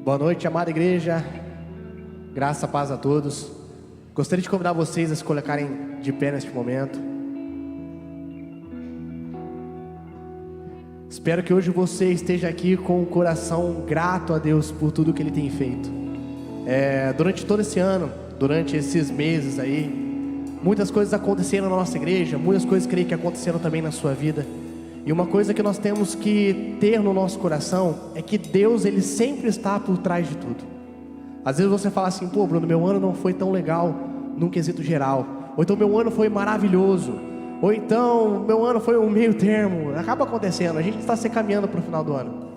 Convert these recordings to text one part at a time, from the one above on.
Boa noite, amada igreja. Graça, paz a todos. Gostaria de convidar vocês a se colocarem de pé neste momento. Espero que hoje você esteja aqui com o coração grato a Deus por tudo que Ele tem feito. Durante todo esse ano, durante esses meses aí, muitas coisas aconteceram na nossa igreja, muitas coisas creio que aconteceram também na sua vida. E uma coisa que nós temos que ter no nosso coração é que Deus, Ele sempre está por trás de tudo. Às vezes você fala assim: pô, Bruno, meu ano não foi tão legal num quesito geral. Ou então meu ano foi maravilhoso. Ou então meu ano foi um meio termo. Acaba acontecendo, a gente está se caminhando para o final do ano.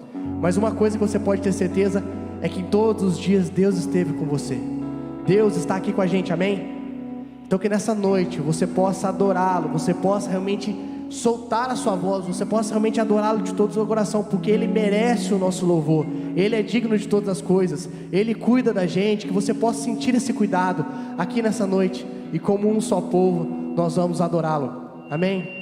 Mas uma coisa que você pode ter certeza é que em todos os dias Deus esteve com você. Deus está aqui com a gente, amém? Então que nessa noite você possa adorá-lo, você possa realmente soltar a sua voz, você possa realmente adorá-lo de todo o seu coração, porque Ele merece o nosso louvor, Ele é digno de todas as coisas, Ele cuida da gente, que você possa sentir esse cuidado aqui nessa noite, e como um só povo, nós vamos adorá-lo, amém?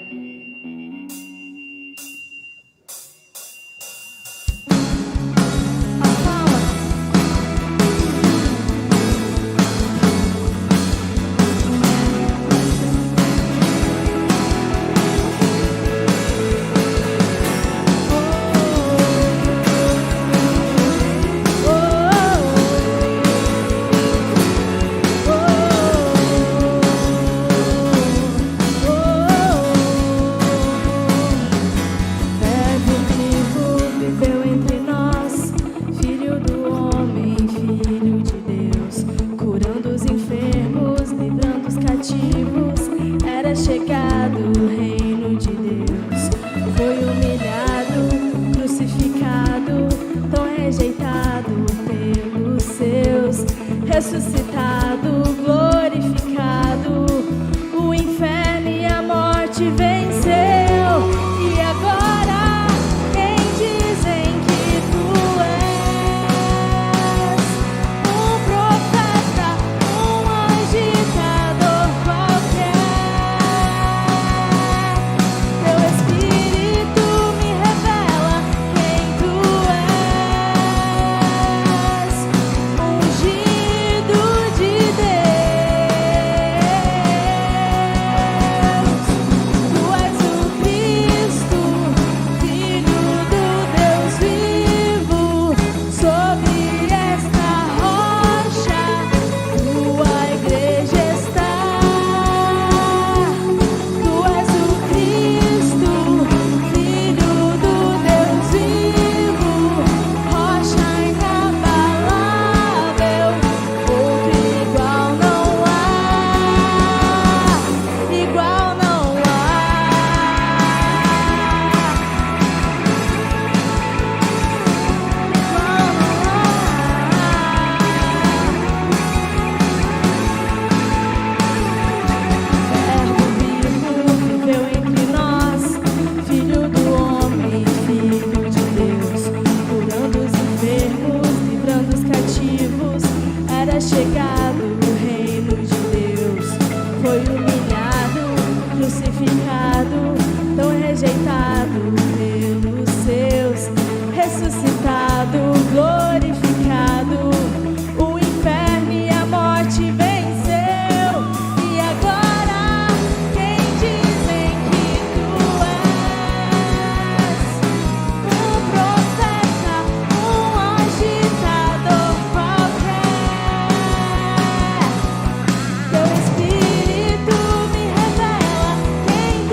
Teu Espírito me revela quem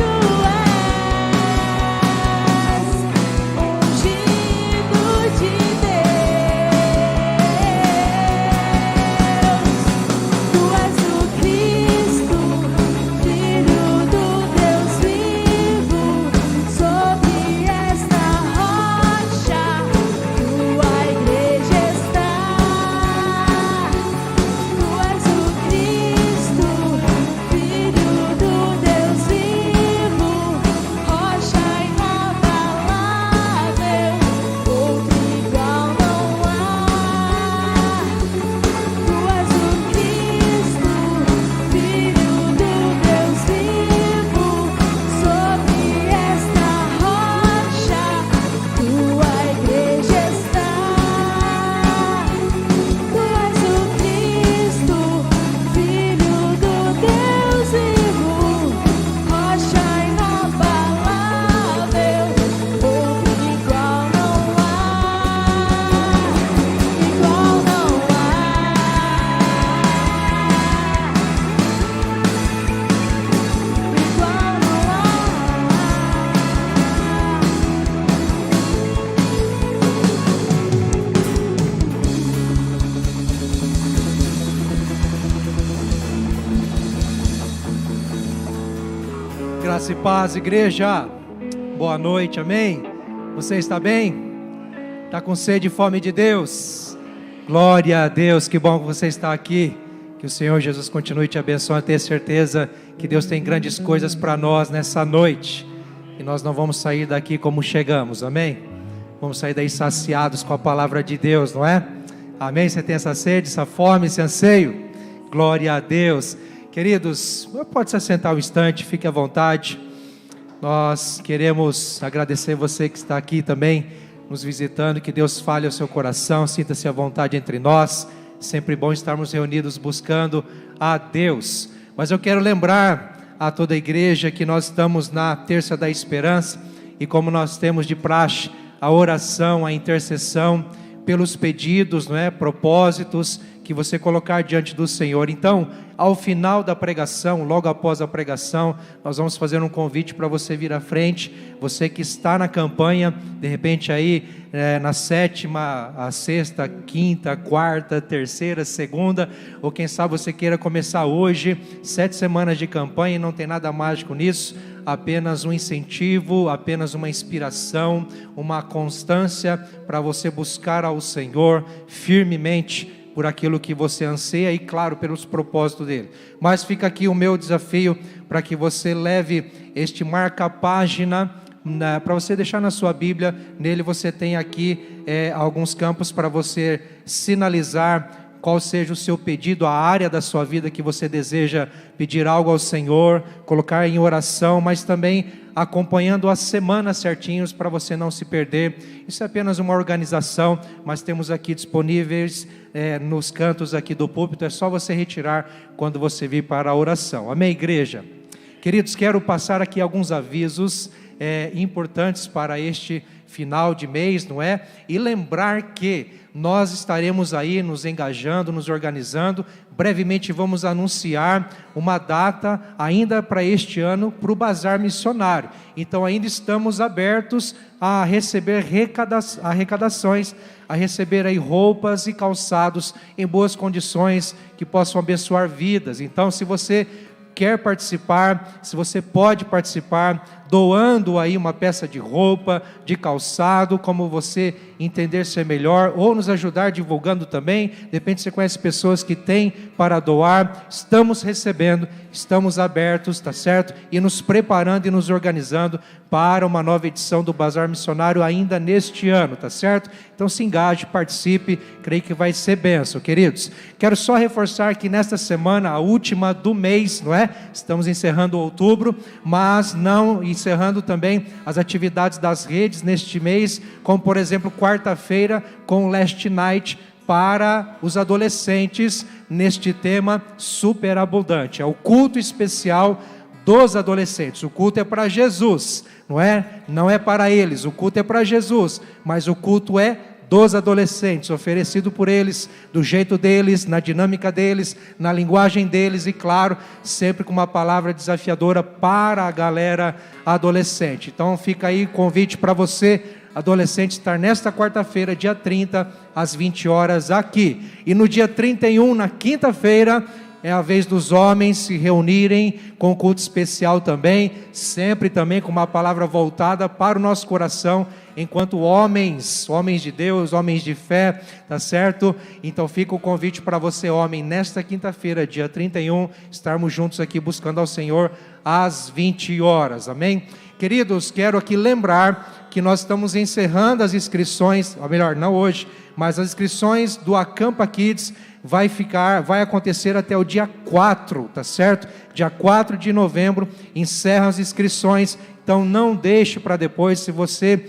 Graça e paz, igreja. Boa noite, amém? Você está bem? Está com sede e fome de Deus? Glória a Deus, que bom que você está aqui. Que o Senhor Jesus continue te abençoando. Tenha certeza que Deus tem grandes coisas para nós nessa noite. E nós não vamos sair daqui como chegamos, amém? Vamos sair daí saciados com a palavra de Deus, não é? Amém? Você tem essa sede, essa fome, esse anseio? Glória a Deus. Queridos, pode se assentar um instante, fique à vontade. Nós queremos agradecer você que está aqui também, nos visitando. Que Deus fale ao seu coração, sinta-se à vontade entre nós. Sempre bom estarmos reunidos buscando a Deus. Mas eu quero lembrar a toda a igreja que nós estamos na Terça da Esperança. E como nós temos de praxe a oração, a intercessão pelos pedidos, não é? Propósitos que você colocar diante do Senhor. Então, ao final da pregação, logo após a pregação, nós vamos fazer um convite para você vir à frente. Você que está na campanha, de repente aí na sétima, a sexta, quinta, quarta, terceira, segunda, ou quem sabe você queira começar hoje, 7 semanas de campanha, e não tem nada mágico nisso, apenas um incentivo, apenas uma inspiração, uma constância para você buscar ao Senhor firmemente por aquilo que você anseia e, claro, pelos propósitos dele. Mas fica aqui o meu desafio para que você leve este marca-página para você deixar na sua Bíblia. Nele você tem aqui alguns campos para você sinalizar qual seja o seu pedido, a área da sua vida que você deseja pedir algo ao Senhor, colocar em oração, mas também acompanhando as semanas certinhos para você não se perder. Isso é apenas uma organização, mas temos aqui disponíveis nos cantos aqui do púlpito. É só você retirar quando você vir para a oração. Amém, igreja? Queridos, quero passar aqui alguns avisos importantes para este final de mês, não é? E lembrar que nós estaremos aí nos engajando, nos organizando. Brevemente vamos anunciar uma data ainda para este ano para o Bazar Missionário. Então ainda estamos abertos a receber arrecadações, a receber aí roupas e calçados em boas condições que possam abençoar vidas. Então, se você quer participar, se você pode participar, doando aí uma peça de roupa, de calçado, como você entender ser melhor, ou nos ajudar divulgando também. De repente você conhece pessoas que têm para doar. Estamos recebendo, estamos abertos, tá certo? E nos preparando e nos organizando para uma nova edição do Bazar Missionário ainda neste ano, tá certo? Então se engaje, participe, creio que vai ser bênção, queridos. Quero só reforçar que nesta semana, a última do mês, não é? Estamos encerrando outubro, mas não encerrando também as atividades das redes neste mês, como por exemplo, quarta-feira com Last Night para os adolescentes neste tema superabundante. É o culto especial dos adolescentes. O culto é para Jesus, não é? Não é para eles. O culto é para Jesus, mas o culto é dos adolescentes, oferecido por eles, do jeito deles, na dinâmica deles, na linguagem deles e, claro, sempre com uma palavra desafiadora para a galera adolescente. Então fica aí o convite para você, adolescente, estar nesta quarta-feira, dia 30, às 20 horas aqui. E no dia 31, na quinta-feira, é a vez dos homens se reunirem com culto especial também, sempre também com uma palavra voltada para o nosso coração, enquanto homens de Deus, homens de fé, tá certo? Então fica o convite para você, homem, nesta quinta-feira, dia 31, estarmos juntos aqui buscando ao Senhor às 20 horas, amém? Queridos, quero aqui lembrar que nós estamos encerrando as inscrições, ou melhor, não hoje, mas as inscrições do Acampa Kids vai acontecer até o dia 4, tá certo? Dia 4 de novembro, encerram as inscrições. Então não deixe para depois. Se você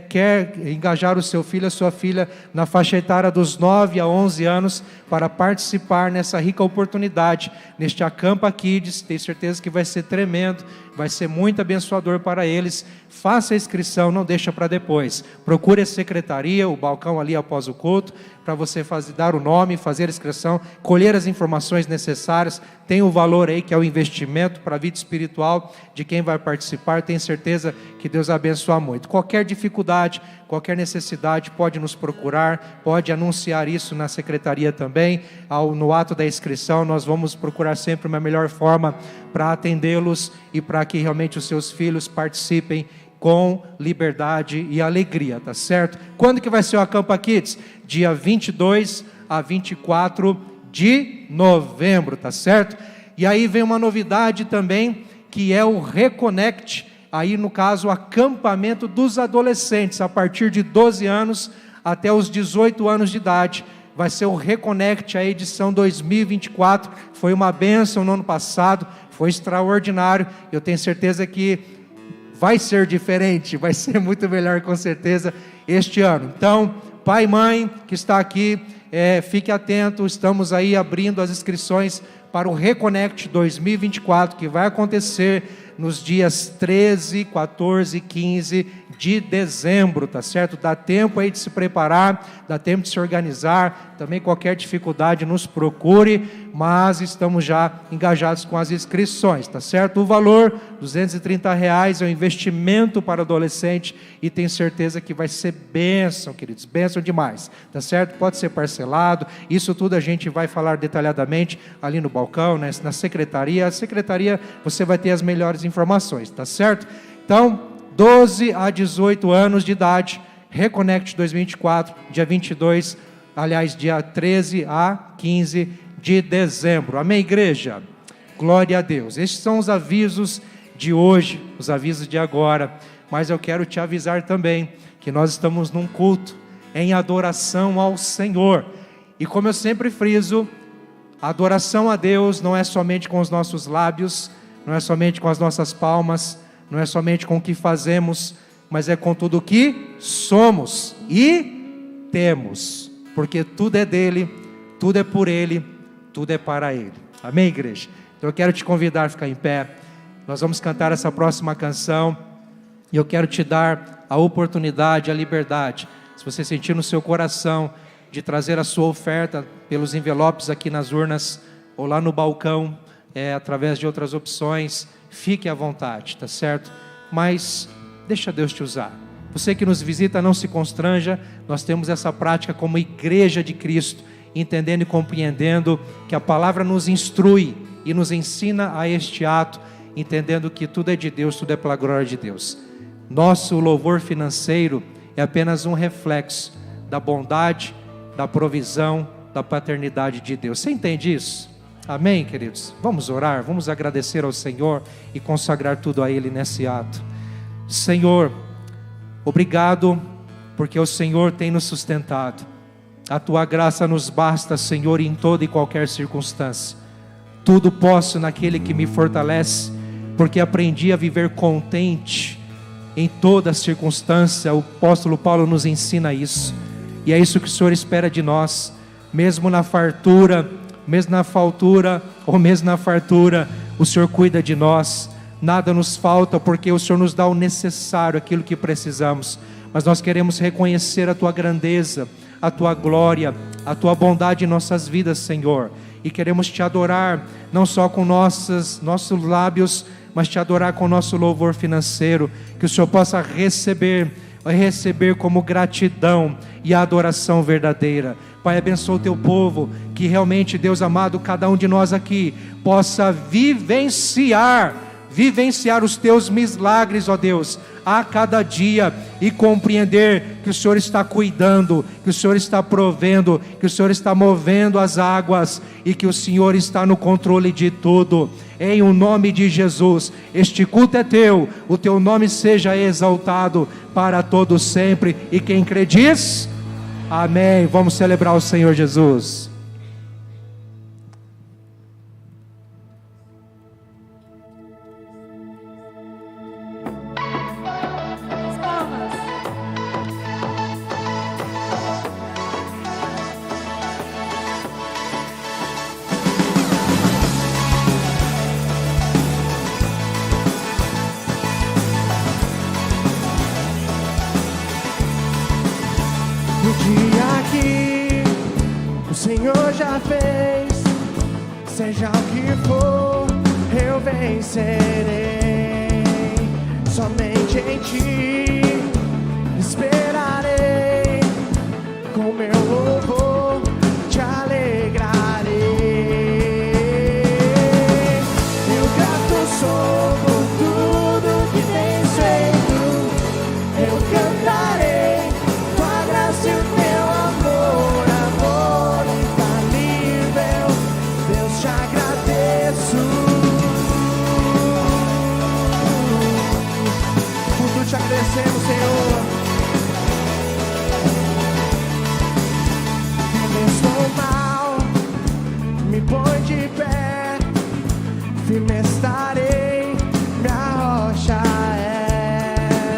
quer engajar o seu filho, a sua filha na faixa etária dos 9 a 11 anos para participar nessa rica oportunidade, neste Acampa Kids, tenho certeza que vai ser tremendo, vai ser muito abençoador para eles. Faça a inscrição, não deixa para depois. Procure a secretaria, o balcão ali após o culto, para você dar o nome, fazer a inscrição, colher as informações necessárias. Tem o valor aí que é o investimento para a vida espiritual de quem vai participar. Tenho certeza que Deus abençoa muito. Qualquer dificuldade, qualquer necessidade, pode nos procurar, pode anunciar isso na secretaria também. No ato da inscrição, nós vamos procurar sempre uma melhor forma para atendê-los e para que realmente os seus filhos participem com liberdade e alegria, tá certo? Quando que vai ser o Acampa Kids? Dia 22 a 24 de novembro, tá certo? E aí vem uma novidade também, que é o Reconnect, aí no caso o acampamento dos adolescentes, a partir de 12 anos até os 18 anos de idade. Vai ser o Reconnect, a edição 2024, foi uma bênção no ano passado, foi extraordinário, eu tenho certeza que vai ser diferente, vai ser muito melhor com certeza este ano. Então, pai e mãe que está aqui, fique atento, estamos aí abrindo as inscrições para o Reconnect 2024, que vai acontecer nos dias 13, 14 e 15 de dezembro, tá certo? Dá tempo aí de se preparar, dá tempo de se organizar, também qualquer dificuldade nos procure, mas estamos já engajados com as inscrições, tá certo? O valor, R$230, é um investimento para adolescente e tenho certeza que vai ser bênção, queridos, bênção demais, tá certo? Pode ser parcelado, isso tudo a gente vai falar detalhadamente ali no balcão, né? Na secretaria. A secretaria você vai ter as melhores informações, tá certo? Então, 12 a 18 anos de idade, Reconnect 2024, dia 22, aliás, dia 13 a 15 de dezembro. Amém, igreja? Glória a Deus. Estes são os avisos de hoje, os avisos de agora, mas eu quero te avisar também que nós estamos num culto em adoração ao Senhor. E como eu sempre friso, a adoração a Deus não é somente com os nossos lábios, não é somente com as nossas palmas, não é somente com o que fazemos, mas é com tudo o que somos e temos, porque tudo é dele, tudo é por ele, tudo é para ele. Amém, igreja? Então eu quero te convidar a ficar em pé. Nós vamos cantar essa próxima canção e eu quero te dar a oportunidade, a liberdade, se você sentir no seu coração, de trazer a sua oferta pelos envelopes aqui nas urnas ou lá no balcão, através de outras opções. Fique à vontade, tá certo? Mas deixa Deus te usar. Você que nos visita, não se constranja, nós temos essa prática como igreja de Cristo, entendendo e compreendendo que a palavra nos instrui e nos ensina a este ato, entendendo que tudo é de Deus, tudo é pela glória de Deus. Nosso louvor financeiro é apenas um reflexo da bondade, da provisão, da paternidade de Deus. Você entende isso? Amém, queridos? Vamos orar, vamos agradecer ao Senhor e consagrar tudo a Ele nesse ato. Senhor, obrigado, porque o Senhor tem nos sustentado. A Tua graça nos basta, Senhor, em toda e qualquer circunstância. Tudo posso naquele que me fortalece, porque aprendi a viver contente em toda circunstância. O apóstolo Paulo nos ensina isso, e é isso que o Senhor espera de nós, mesmo na fartura, mesmo na faltura, ou mesmo na fartura, o Senhor cuida de nós, nada nos falta, porque o Senhor nos dá o necessário, aquilo que precisamos, mas nós queremos reconhecer a Tua grandeza, a Tua glória, a Tua bondade em nossas vidas, Senhor, e queremos Te adorar, não só com nossos lábios, mas Te adorar com o nosso louvor financeiro, que o Senhor possa receber como gratidão e adoração verdadeira. Pai, abençoa o Teu povo, que realmente, Deus amado, cada um de nós aqui possa vivenciar os Teus milagres, ó Deus, a cada dia, e compreender que o Senhor está cuidando, que o Senhor está provendo, que o Senhor está movendo as águas, e que o Senhor está no controle de tudo. Em o nome de Jesus, este culto é Teu, o Teu nome seja exaltado para todos sempre, e quem crê diz... Amém. Vamos celebrar o Senhor Jesus. No dia que o Senhor já fez, seja o que for, eu vencerei. Somente em Ti cantarei, minha rocha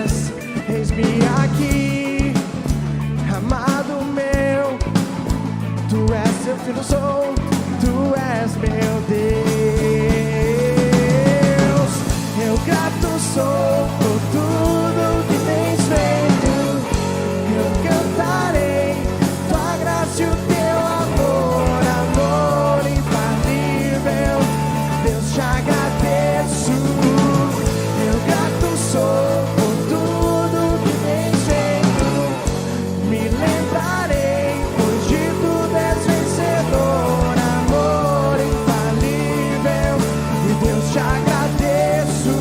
és. Eis-me aqui, amado meu, tu és seu filho sou, tu és meu Deus. Eu grato sou por tudo que tens feito. Eu cantarei tua graça e o teu amor, amor infalível. Deus, te agradeço. Eu grato sou por tudo que tens feito. Me lembrarei, pois de tudo és vencedor, amor infalível. E Deus, te agradeço.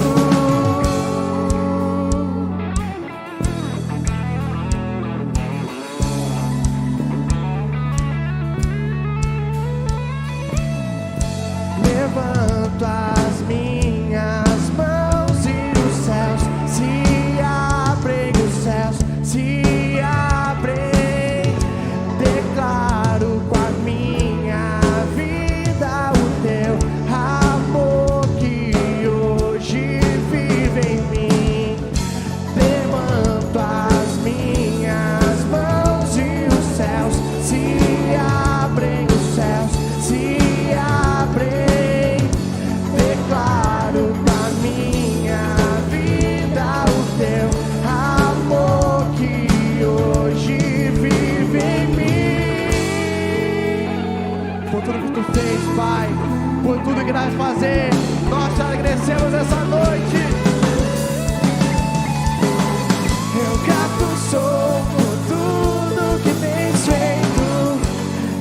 Levanto as minhas mãos e os céus se abrem, os céus se abrem. Declaro com a minha vida o teu amor que hoje vive em mim. Levanto as minhas mãos e os céus se abrem, os céus se abrem. Declaro na minha vida o teu amor que hoje vive em mim. Por tudo que tu fez, Pai, por tudo que nós fazer, nós te agradecemos essa noite. Eu grato sou por tudo que tens feito.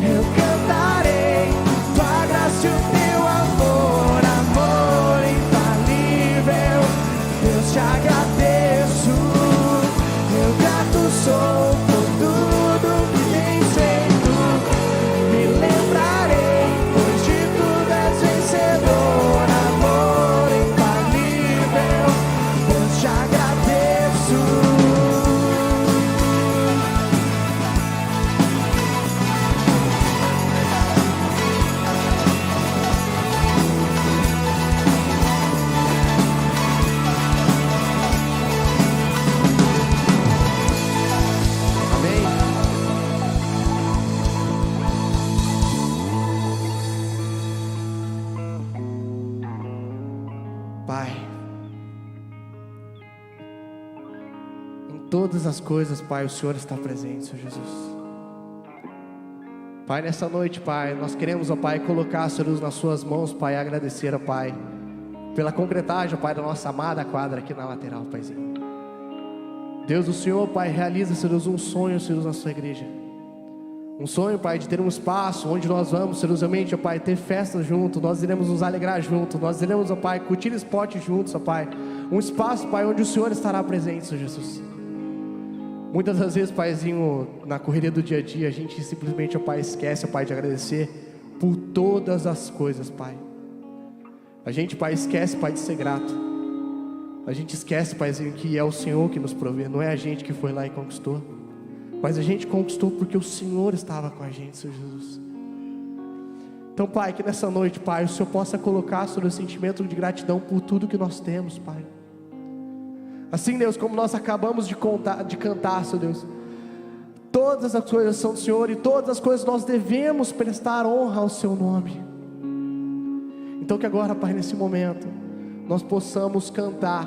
Eu cantarei tua graça e o teu amor, amor infalível. Deus, te agradeço. Eu grato sou por tudo que tens feito. Me lembrarei, pois de tudo és vencedor, amor infalível. Deus, te agradeço. Amém. Pai, em todas as coisas, Pai, o Senhor está presente, Senhor Jesus. Pai, nessa noite, Pai, nós queremos, ó Pai, colocar, Senhor Jesus, nas suas mãos, Pai, e agradecer, ó Pai, pela concretagem, ó Pai, da nossa amada quadra aqui na lateral, Paizinho. Deus, o Senhor, Pai, realiza, Senhor Jesus, um sonho, Senhor Jesus, na sua igreja. Um sonho, Pai, de ter um espaço onde nós vamos, Senhor Jesus, realmente, ó Pai, ter festas juntos, nós iremos nos alegrar juntos, nós iremos, ó Pai, curtir esporte juntos, ó Pai. Um espaço, Pai, onde o Senhor estará presente, Senhor Jesus. Muitas das vezes, Paizinho, na correria do dia a dia, a gente simplesmente, ó Pai, esquece, ó Pai, de agradecer por todas as coisas, Pai. A gente, Pai, esquece, Pai, de ser grato. A gente esquece, Paizinho, que é o Senhor que nos provê, não é a gente que foi lá e conquistou. Mas a gente conquistou porque o Senhor estava com a gente, Senhor Jesus. Então, Pai, que nessa noite, Pai, o Senhor possa colocar sobre o sentimento de gratidão por tudo que nós temos, Pai. Assim, Deus, como nós acabamos de cantar, Senhor Deus, todas as coisas são do Senhor e todas as coisas nós devemos prestar honra ao Seu nome. Então que agora, Pai, nesse momento, nós possamos cantar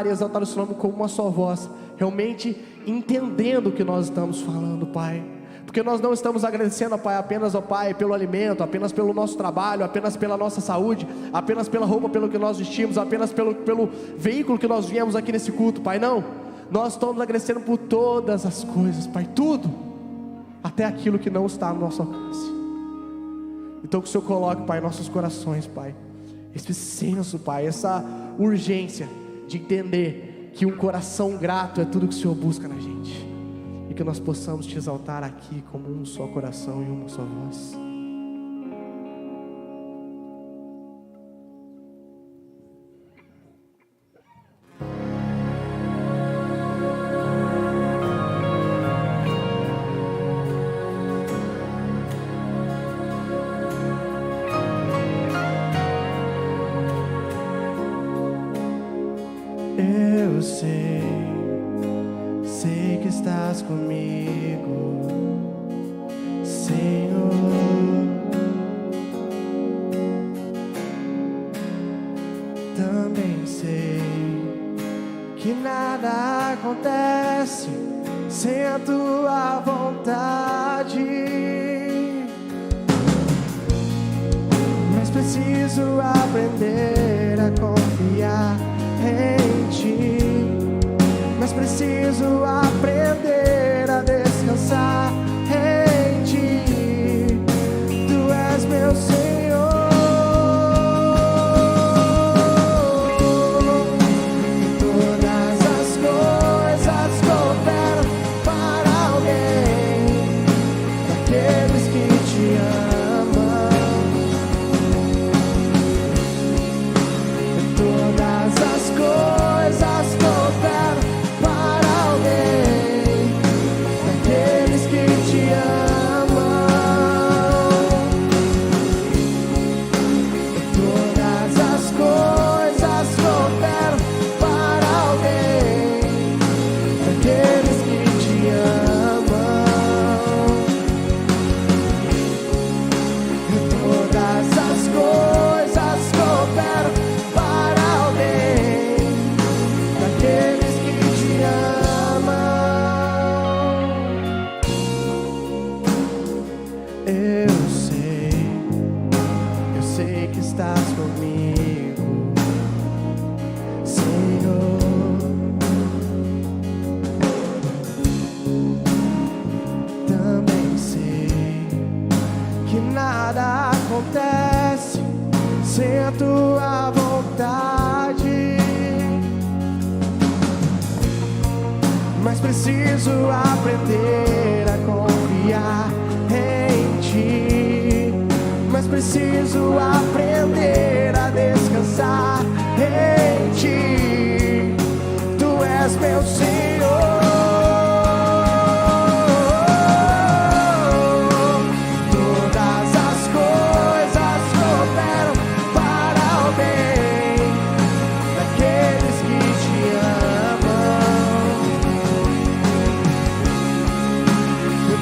e exaltar o Seu nome com uma só voz, realmente entendendo o que nós estamos falando, Pai. Porque nós não estamos agradecendo, ó Pai, apenas, ó Pai, pelo alimento, apenas pelo nosso trabalho, apenas pela nossa saúde, apenas pela roupa, pelo que nós vestimos, apenas pelo veículo que nós viemos aqui nesse culto, Pai, não. Nós estamos agradecendo por todas as coisas, Pai, tudo, até aquilo que não está no nosso alcance. Então que o Senhor coloque, Pai, em nossos corações, Pai, esse senso, Pai, essa urgência de entender que um coração grato é tudo que o Senhor busca na gente. E que nós possamos te exaltar aqui como um só coração e uma só voz. Eu sei que estás comigo, Senhor. Também sei que nada acontece sem a tua vontade, mas preciso aprender a confiar em ti, mas preciso aprender a descansar em ti. Tu és meu Senhor. Todas as coisas cooperam para o bem daqueles que te amam. Todas as coisas cooperam para o bem daqueles que te amam. Todas as coisas cooperam para o bem daqueles que te amam. Todas as coisas cooperam para o bem daqueles que te amam. Eu sei que estás comigo, Senhor. Também sei que nada acontece sem a tua vontade, mas preciso aprender a confiar em ti, mas preciso aprender a descansar em ti. Tu és meu Senhor. Todas as coisas cooperam para o bem daqueles que te amam.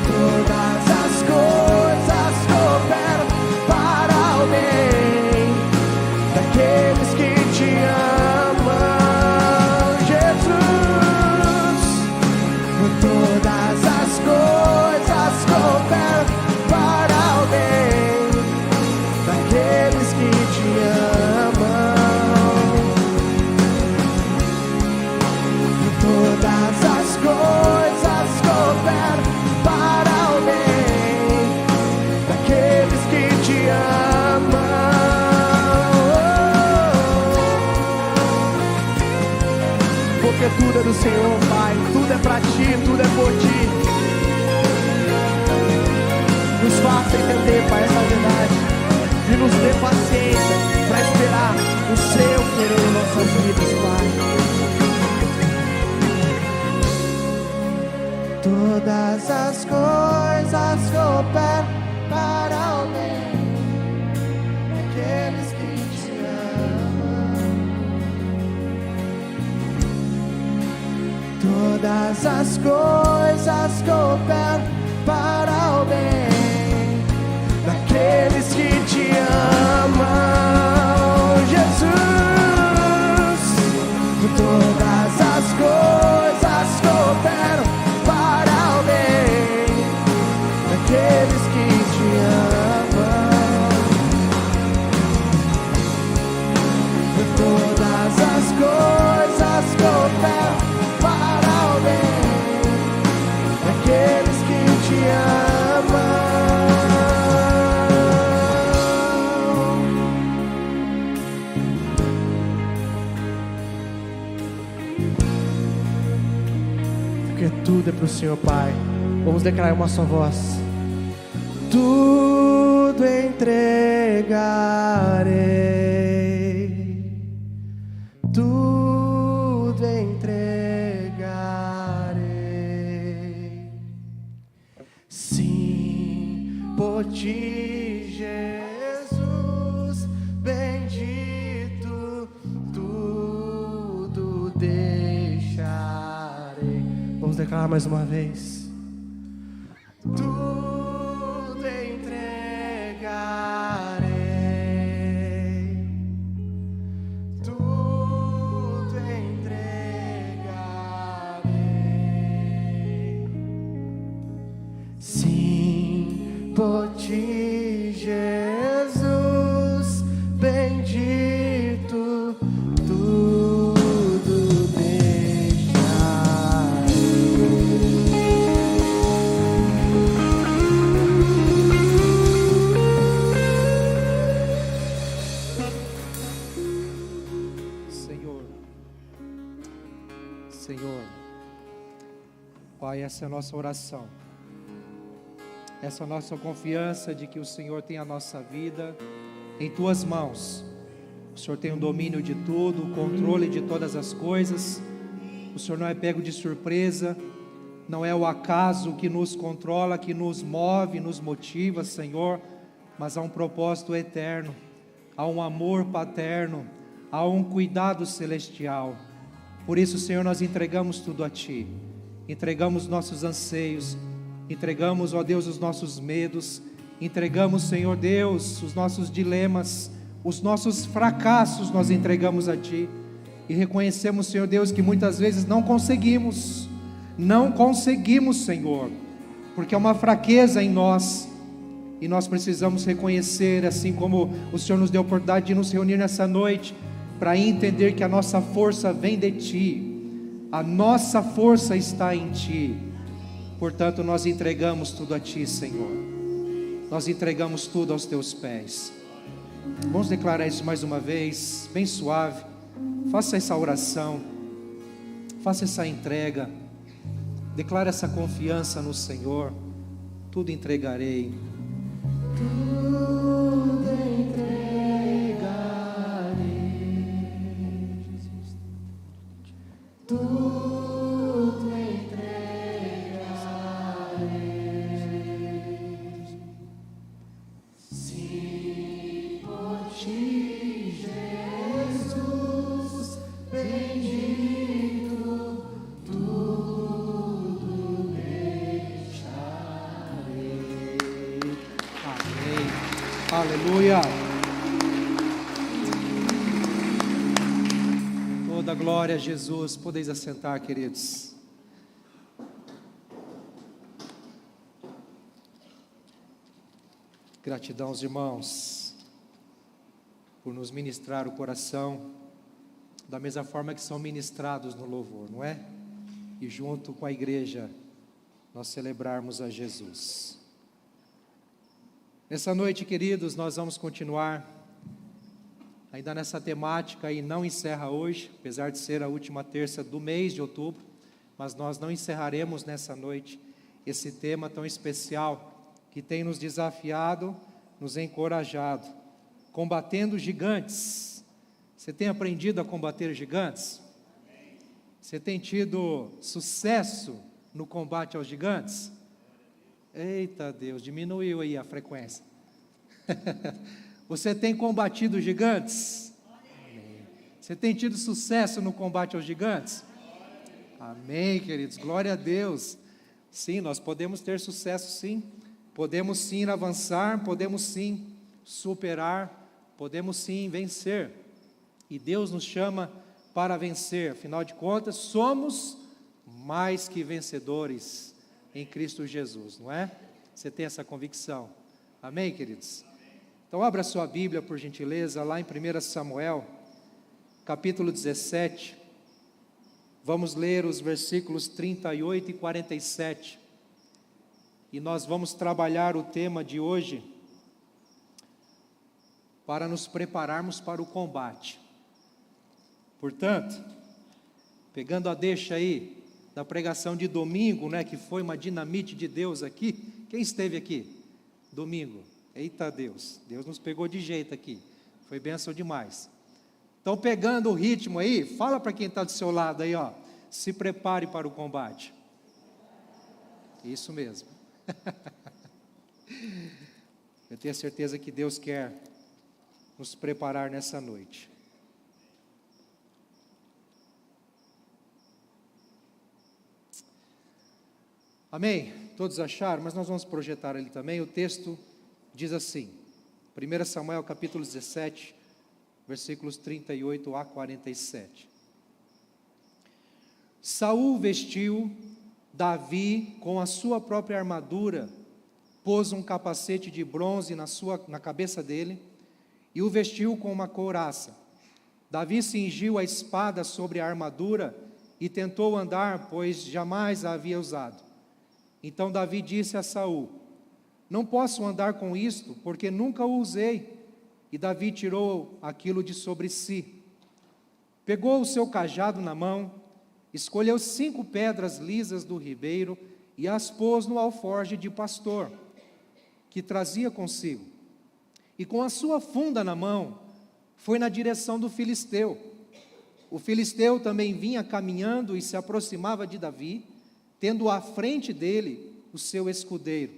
Todas as coisas cooperam para o bem daqueles que te amam, Jesus. Todas as coisas cooperam para o bem daqueles que te amam. Todas as coisas cooperam para o bem daqueles que te amam. Porque tudo é do Senhor, Pai, tudo é pra ti, tudo é por ti. Nos faça entender, Pai, essa verdade e nos dê paciência para esperar o seu querer em nossas vidas, Pai. Todas as coisas cooperam para o bem daqueles que te amam. Todas as coisas cooperam para o bem daqueles que te amam, Jesus. Todas as coisas cooperam para o bem daqueles que te amam. Todas as coisas cooperam para o bem daqueles que te amam. Porque tudo é pro Senhor, Pai. Vamos declarar uma só voz. Tudo entregarei, tudo entregarei. Sim, por ti, Jesus, bendito, tudo deixarei. Vamos declarar mais uma vez. Tudo entregarei, tudo entregarei. Sim, por ti, Jesus bendito, tudo deixarei. Senhor, Pai, essa é a nossa oração, essa é a nossa confiança de que o Senhor tem a nossa vida em Tuas mãos. O Senhor tem o domínio de tudo, o controle de todas as coisas. O Senhor não é pego de surpresa, não é o acaso que nos controla, que nos move, nos motiva, Senhor, mas há um propósito eterno, há um amor paterno, há um cuidado celestial. Por isso, Senhor, nós entregamos tudo a Ti, entregamos nossos anseios, entregamos, ó Deus, os nossos medos, entregamos, Senhor Deus, os nossos dilemas, os nossos fracassos nós entregamos a Ti, e reconhecemos, Senhor Deus, que muitas vezes não conseguimos, Senhor, porque é uma fraqueza em nós, e nós precisamos reconhecer, assim como o Senhor nos deu a oportunidade de nos reunir nessa noite, para entender que a nossa força vem de Ti, a nossa força está em Ti. Portanto, nós entregamos tudo a Ti, Senhor, nós entregamos tudo aos Teus pés. Vamos declarar isso mais uma vez, bem suave. Faça essa oração, faça essa entrega, declare essa confiança no Senhor. Tudo entregarei, tudo entregarei, tudo entregarei. Sim, por Ti, Jesus bendito, tudo deixarei. Amém. Aleluia. Toda glória a Jesus. Podeis assentar, queridos. Gratidão aos irmãos por nos ministrar o coração da mesma forma que são ministrados no louvor, não é? E junto com a igreja nós celebrarmos a Jesus. Nessa noite, queridos, nós vamos continuar ainda nessa temática, e não encerra hoje, apesar de ser a última terça do mês de outubro, mas nós não encerraremos nessa noite esse tema tão especial que tem nos desafiado, nos encorajado, combatendo gigantes. Você tem aprendido a combater gigantes? Você tem tido sucesso no combate aos gigantes? Eita Deus, diminuiu aí a frequência. Você tem combatido gigantes? Amém. Você tem tido sucesso no combate aos gigantes? Amém, queridos, glória a Deus. Sim, nós podemos ter sucesso, sim. Podemos sim avançar, podemos sim superar, podemos sim vencer. E Deus nos chama para vencer. Afinal de contas, somos mais que vencedores em Cristo Jesus, não é? Você tem essa convicção? Amém, queridos? Então abra sua Bíblia, por gentileza, lá em 1 Samuel, capítulo 17. Vamos ler os versículos 38 e 47. E nós vamos trabalhar o tema de hoje para nos prepararmos para o combate. Portanto, pegando a deixa aí da pregação de domingo, né, que foi uma dinamite de Deus aqui. Quem esteve aqui? Domingo. Eita Deus, Deus nos pegou de jeito aqui. Foi bênção demais. Então, pegando o ritmo aí, fala para quem está do seu lado aí, ó. Se prepare para o combate. Isso mesmo. Eu tenho certeza que Deus quer nos preparar nessa noite. Amém? Todos acharam? Mas nós vamos projetar ali também. O texto diz assim, 1 Samuel capítulo 17, versículos 38 a 47. Saul vestiu Davi com a sua própria armadura, pôs um capacete de bronze na cabeça dele e o vestiu com uma couraça. Davi cingiu a espada sobre a armadura e tentou andar, pois jamais a havia usado. Então Davi disse a Saul: não posso andar com isto, porque nunca o usei. E Davi tirou aquilo de sobre si. Pegou o seu cajado na mão, escolheu 5 pedras lisas do ribeiro e as pôs no alforje de pastor, que trazia consigo. E com a sua funda na mão, foi na direção do filisteu. O filisteu também vinha caminhando e se aproximava de Davi, tendo à frente dele o seu escudeiro.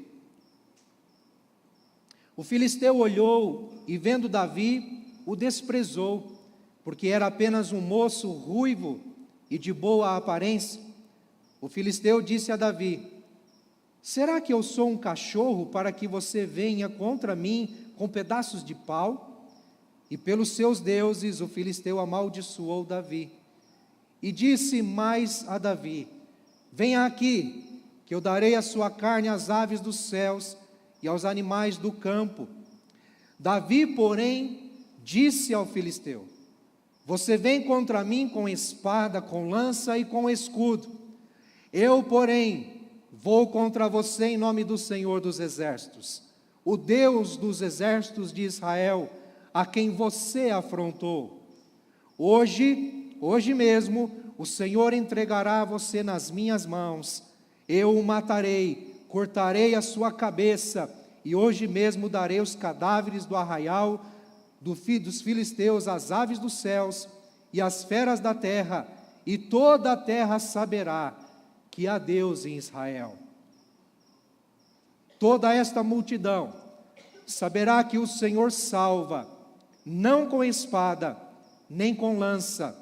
O filisteu olhou e, vendo Davi, o desprezou, porque era apenas um moço ruivo e de boa aparência. O filisteu disse a Davi: será que eu sou um cachorro para que você venha contra mim com pedaços de pau? E pelos seus deuses o filisteu amaldiçoou Davi. E disse mais a Davi: venha aqui, que eu darei a sua carne às aves dos céus e aos animais do campo. Davi, porém, disse ao filisteu: você vem contra mim com espada, com lança e com escudo. Eu, porém, vou contra você em nome do Senhor dos Exércitos, o Deus dos exércitos de Israel, a quem você afrontou. Hoje mesmo, o Senhor entregará você nas minhas mãos. Eu o matarei, cortarei a sua cabeça, e hoje mesmo darei os cadáveres do arraial dos filisteus às aves dos céus e às feras da terra, e toda a terra saberá que há Deus em Israel. Toda esta multidão saberá que o Senhor salva, não com espada, nem com lança,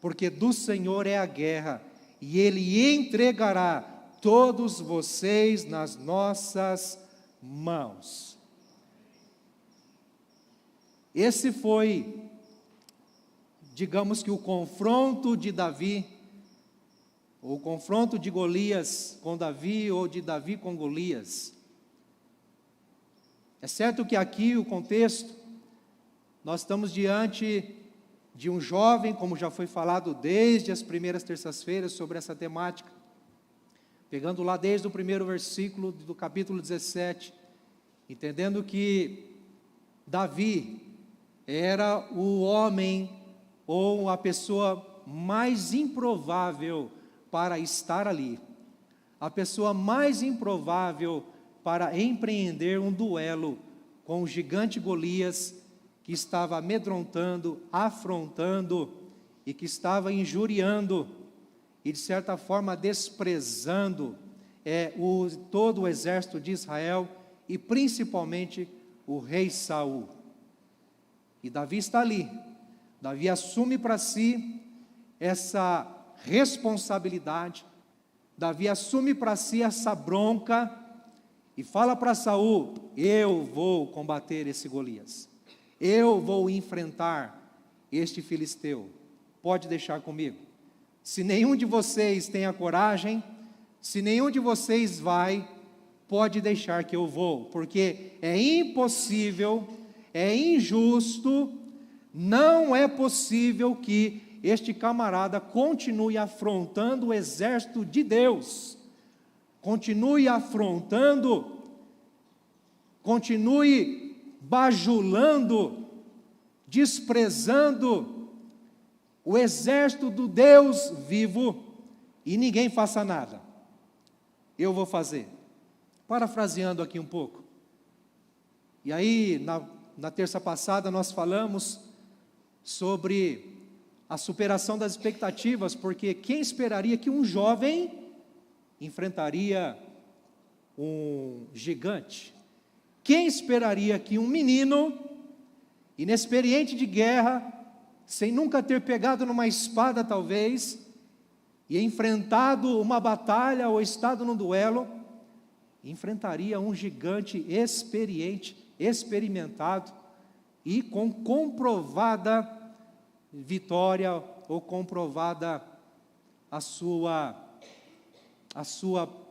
porque do Senhor é a guerra, e Ele entregará todos vocês nas nossas mãos. Esse foi, digamos que o confronto de Davi, ou o confronto de Golias com Davi, ou de Davi com Golias. É certo que aqui o contexto, nós estamos diante de um jovem, como já foi falado desde as primeiras terças-feiras sobre essa temática, pegando lá desde o primeiro versículo do capítulo 17, entendendo que Davi era o homem ou a pessoa mais improvável para estar ali, a pessoa mais improvável para empreender um duelo com o gigante Golias, que estava amedrontando, afrontando e que estava injuriando e de certa forma desprezando todo o exército de Israel e principalmente o rei Saul. E Davi está ali. Davi assume para si essa responsabilidade. Davi assume para si essa bronca e fala para Saul: eu vou combater esse Golias. Eu vou enfrentar este filisteu. Pode deixar comigo. Se nenhum de vocês tem a coragem, se nenhum de vocês vai, pode deixar que eu vou, porque é impossível, é injusto, não é possível que este camarada continue afrontando o exército de Deus, continue afrontando, continue bajulando, desprezando o exército do Deus vivo e ninguém faça nada. Eu vou fazer. Parafraseando aqui um pouco. E aí, na terça passada, nós falamos sobre a superação das expectativas, porque quem esperaria que um jovem enfrentaria um gigante? Quem esperaria que um menino, inexperiente de guerra, sem nunca ter pegado numa espada talvez, e enfrentado uma batalha ou estado num duelo, enfrentaria um gigante experiente, experimentado e com comprovada vitória ou comprovada a sua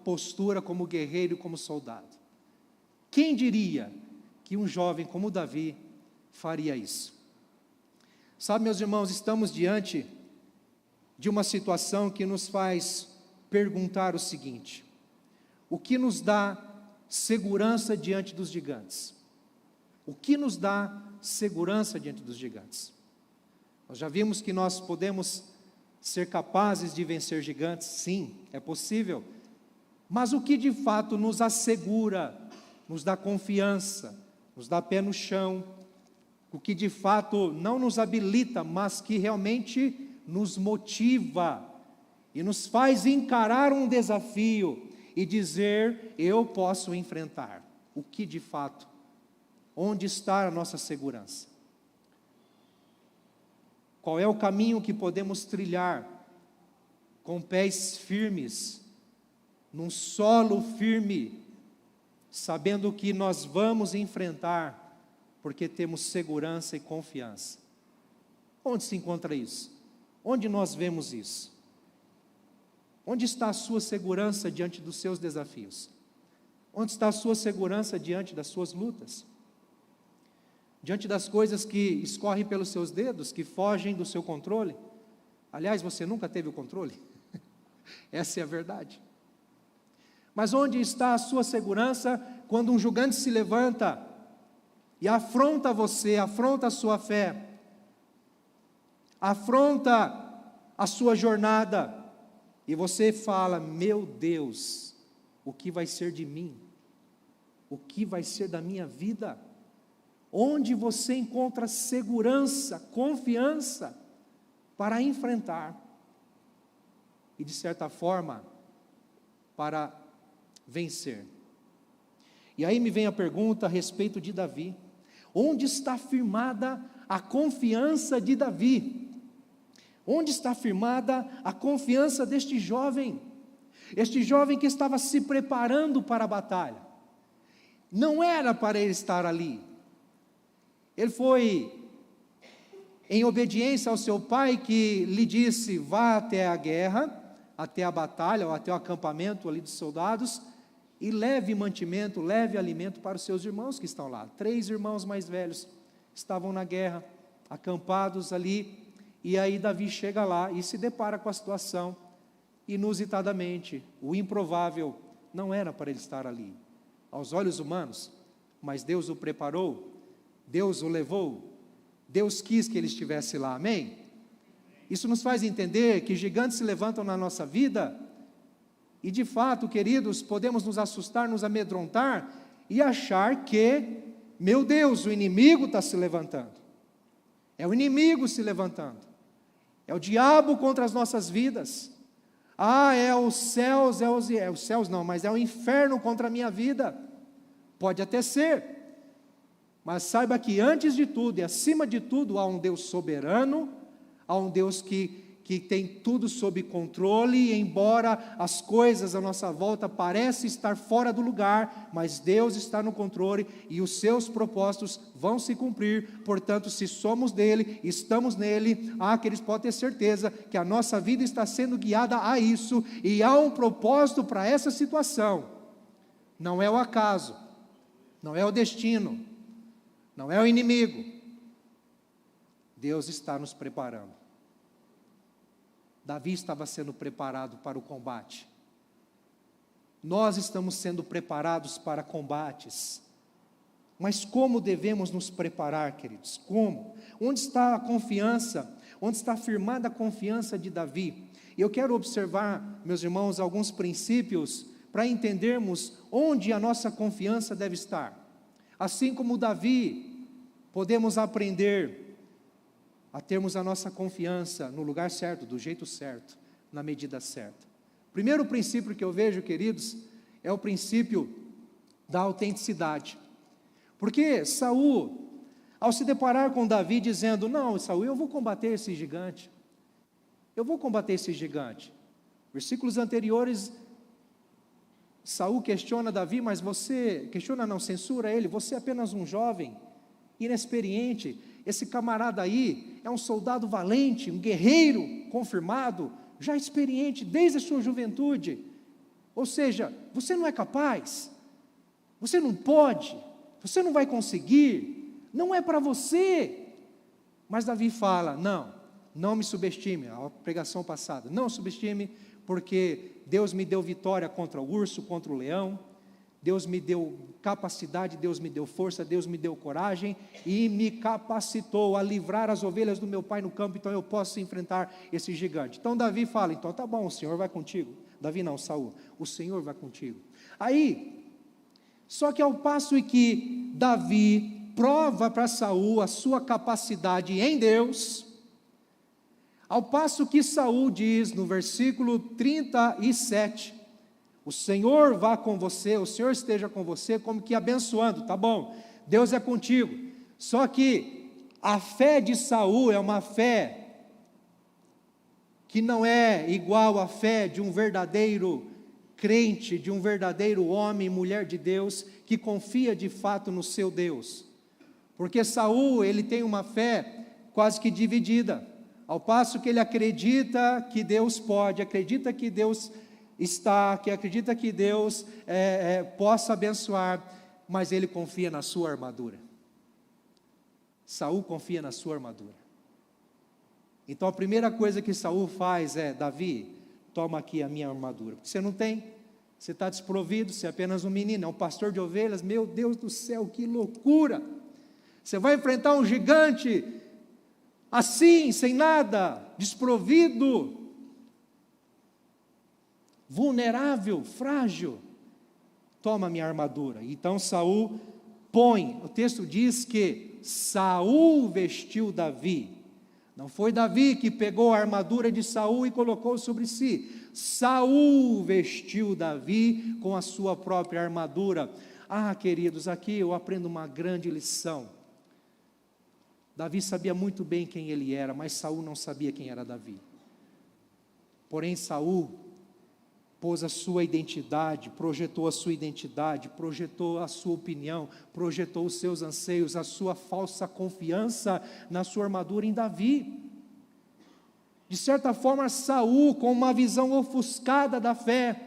postura como guerreiro e como soldado. Quem diria que um jovem como Davi faria isso? Sabe, meus irmãos, estamos diante de uma situação que nos faz perguntar o seguinte: o que nos dá segurança diante dos gigantes? O que nos dá segurança diante dos gigantes? Nós já vimos que nós podemos ser capazes de vencer gigantes, sim, é possível. Mas o que de fato nos assegura, nos dá confiança, nos dá pé no chão, o que de fato não nos habilita, mas que realmente nos motiva e nos faz encarar um desafio e dizer: eu posso enfrentar. O que de fato? Onde está a nossa segurança? Qual é o caminho que podemos trilhar com pés firmes, num solo firme, sabendo que nós vamos enfrentar, porque temos segurança e confiança? Onde se encontra isso? Onde nós vemos isso? Onde está a sua segurança diante dos seus desafios? Onde está a sua segurança diante das suas lutas? Diante das coisas que escorrem pelos seus dedos, que fogem do seu controle? Aliás, você nunca teve o controle. Essa é a verdade. Mas onde está a sua segurança quando um gigante se levanta e afronta você, afronta a sua fé, afronta a sua jornada, e você fala: meu Deus, o que vai ser de mim? O que vai ser da minha vida? Onde você encontra segurança, confiança para enfrentar e, de certa forma, para vencer? E aí me vem a pergunta a respeito de Davi: onde está firmada a confiança de Davi? Onde está firmada a confiança deste jovem? Este jovem que estava se preparando para a batalha. Não era para ele estar ali. Ele foi em obediência ao seu pai, que lhe disse: vá até a guerra, até a batalha, ou até o acampamento ali dos soldados, e leve mantimento, leve alimento para os seus irmãos que estão lá. 3 irmãos mais velhos estavam na guerra, acampados ali, e aí Davi chega lá e se depara com a situação. Inusitadamente, o improvável não era para ele estar ali, aos olhos humanos, mas Deus o preparou, Deus o levou, Deus quis que ele estivesse lá, amém? Isso nos faz entender que gigantes se levantam na nossa vida, e de fato, queridos, podemos nos assustar, nos amedrontar, e achar que, meu Deus, o inimigo está se levantando, é o inimigo se levantando, é o diabo contra as nossas vidas, é os céus, os céus não, mas é o inferno contra a minha vida. Pode até ser, mas saiba que antes de tudo e acima de tudo há um Deus soberano, há um Deus que tem tudo sob controle, e embora as coisas à nossa volta pareçam estar fora do lugar, mas Deus está no controle e os seus propósitos vão se cumprir. Portanto, se somos dele, estamos nele, queridos, podem ter certeza que a nossa vida está sendo guiada a isso, e há um propósito para essa situação. Não é o acaso, não é o destino, não é o inimigo. Deus está nos preparando. Davi estava sendo preparado para o combate. Nós estamos sendo preparados para combates. Mas como devemos nos preparar, queridos? Como? Onde está a confiança? Onde está firmada a confiança de Davi? E eu quero observar, meus irmãos, alguns princípios para entendermos onde a nossa confiança deve estar. Assim como Davi, podemos aprender a termos a nossa confiança no lugar certo, do jeito certo, na medida certa. Primeiro princípio que eu vejo, queridos, é o princípio da autenticidade. Porque Saul, ao se deparar com Davi dizendo: não, Saul, eu vou combater esse gigante, eu vou combater esse gigante, Versículos anteriores, Saul questiona Davi, mas você, censura ele, você é apenas um jovem, inexperiente. Esse camarada aí é um soldado valente, um guerreiro confirmado, já experiente desde a sua juventude. Ou seja, você não é capaz, você não pode, você não vai conseguir, não é para você. Mas Davi fala, não me subestime, a pregação passada, não subestime, porque Deus me deu vitória contra o urso, contra o leão, Deus me deu capacidade, Deus me deu força, Deus me deu coragem e me capacitou a livrar as ovelhas do meu pai no campo, então eu posso enfrentar esse gigante. Então Davi fala, então tá bom, o Senhor vai contigo. Davi não, Saul, o Senhor vai contigo. Aí, só que ao passo em que Davi prova para Saul a sua capacidade em Deus, ao passo que Saul diz no versículo 37, o Senhor vá com você, o Senhor esteja com você, como que abençoando, tá bom, Deus é contigo. Só que a fé de Saul é uma fé que não é igual à fé de um verdadeiro crente, de um verdadeiro homem e mulher de Deus, que confia de fato no seu Deus. Porque Saul, ele tem uma fé quase que dividida, ao passo que ele acredita que Deus pode, acredita que Deus está, que acredita que Deus possa abençoar, mas ele confia na sua armadura. Saul confia na sua armadura. Então a primeira coisa que Saul faz é, Davi, toma aqui a minha armadura. Você não tem, você está desprovido, você é apenas um menino, é um pastor de ovelhas, meu Deus do céu, que loucura! Você vai enfrentar um gigante assim, sem nada, desprovido, vulnerável, frágil. Toma minha armadura. Então Saul põe, o texto diz que Saul vestiu Davi. Não foi Davi que pegou a armadura de Saul e colocou sobre si. Saul vestiu Davi com a sua própria armadura. Ah, queridos, aqui eu aprendo uma grande lição. Davi sabia muito bem quem ele era, mas Saul não sabia quem era Davi. Porém, Saul pôs a sua identidade, projetou a sua identidade, projetou a sua opinião, projetou os seus anseios, a sua falsa confiança na sua armadura em Davi. De certa forma, Saul, com uma visão ofuscada da fé,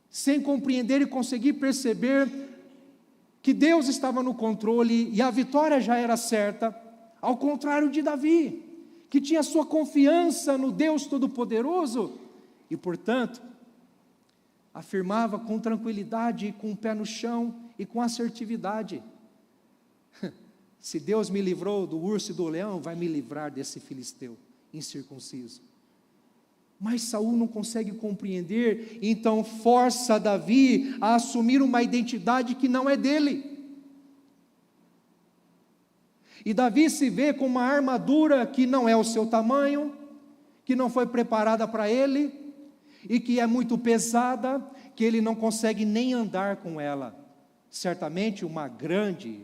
sem compreender e conseguir perceber que Deus estava no controle e a vitória já era certa, ao contrário de Davi, que tinha sua confiança no Deus Todo-Poderoso e, portanto, afirmava com tranquilidade, com o pé no chão e com assertividade: se Deus me livrou do urso e do leão, vai me livrar desse filisteu incircunciso. Mas Saul não consegue compreender, então força Davi a assumir uma identidade que não é dele. E Davi se vê com uma armadura que não é o seu tamanho, que não foi preparada para ele, e que é muito pesada, que ele não consegue nem andar com ela. Certamente uma grande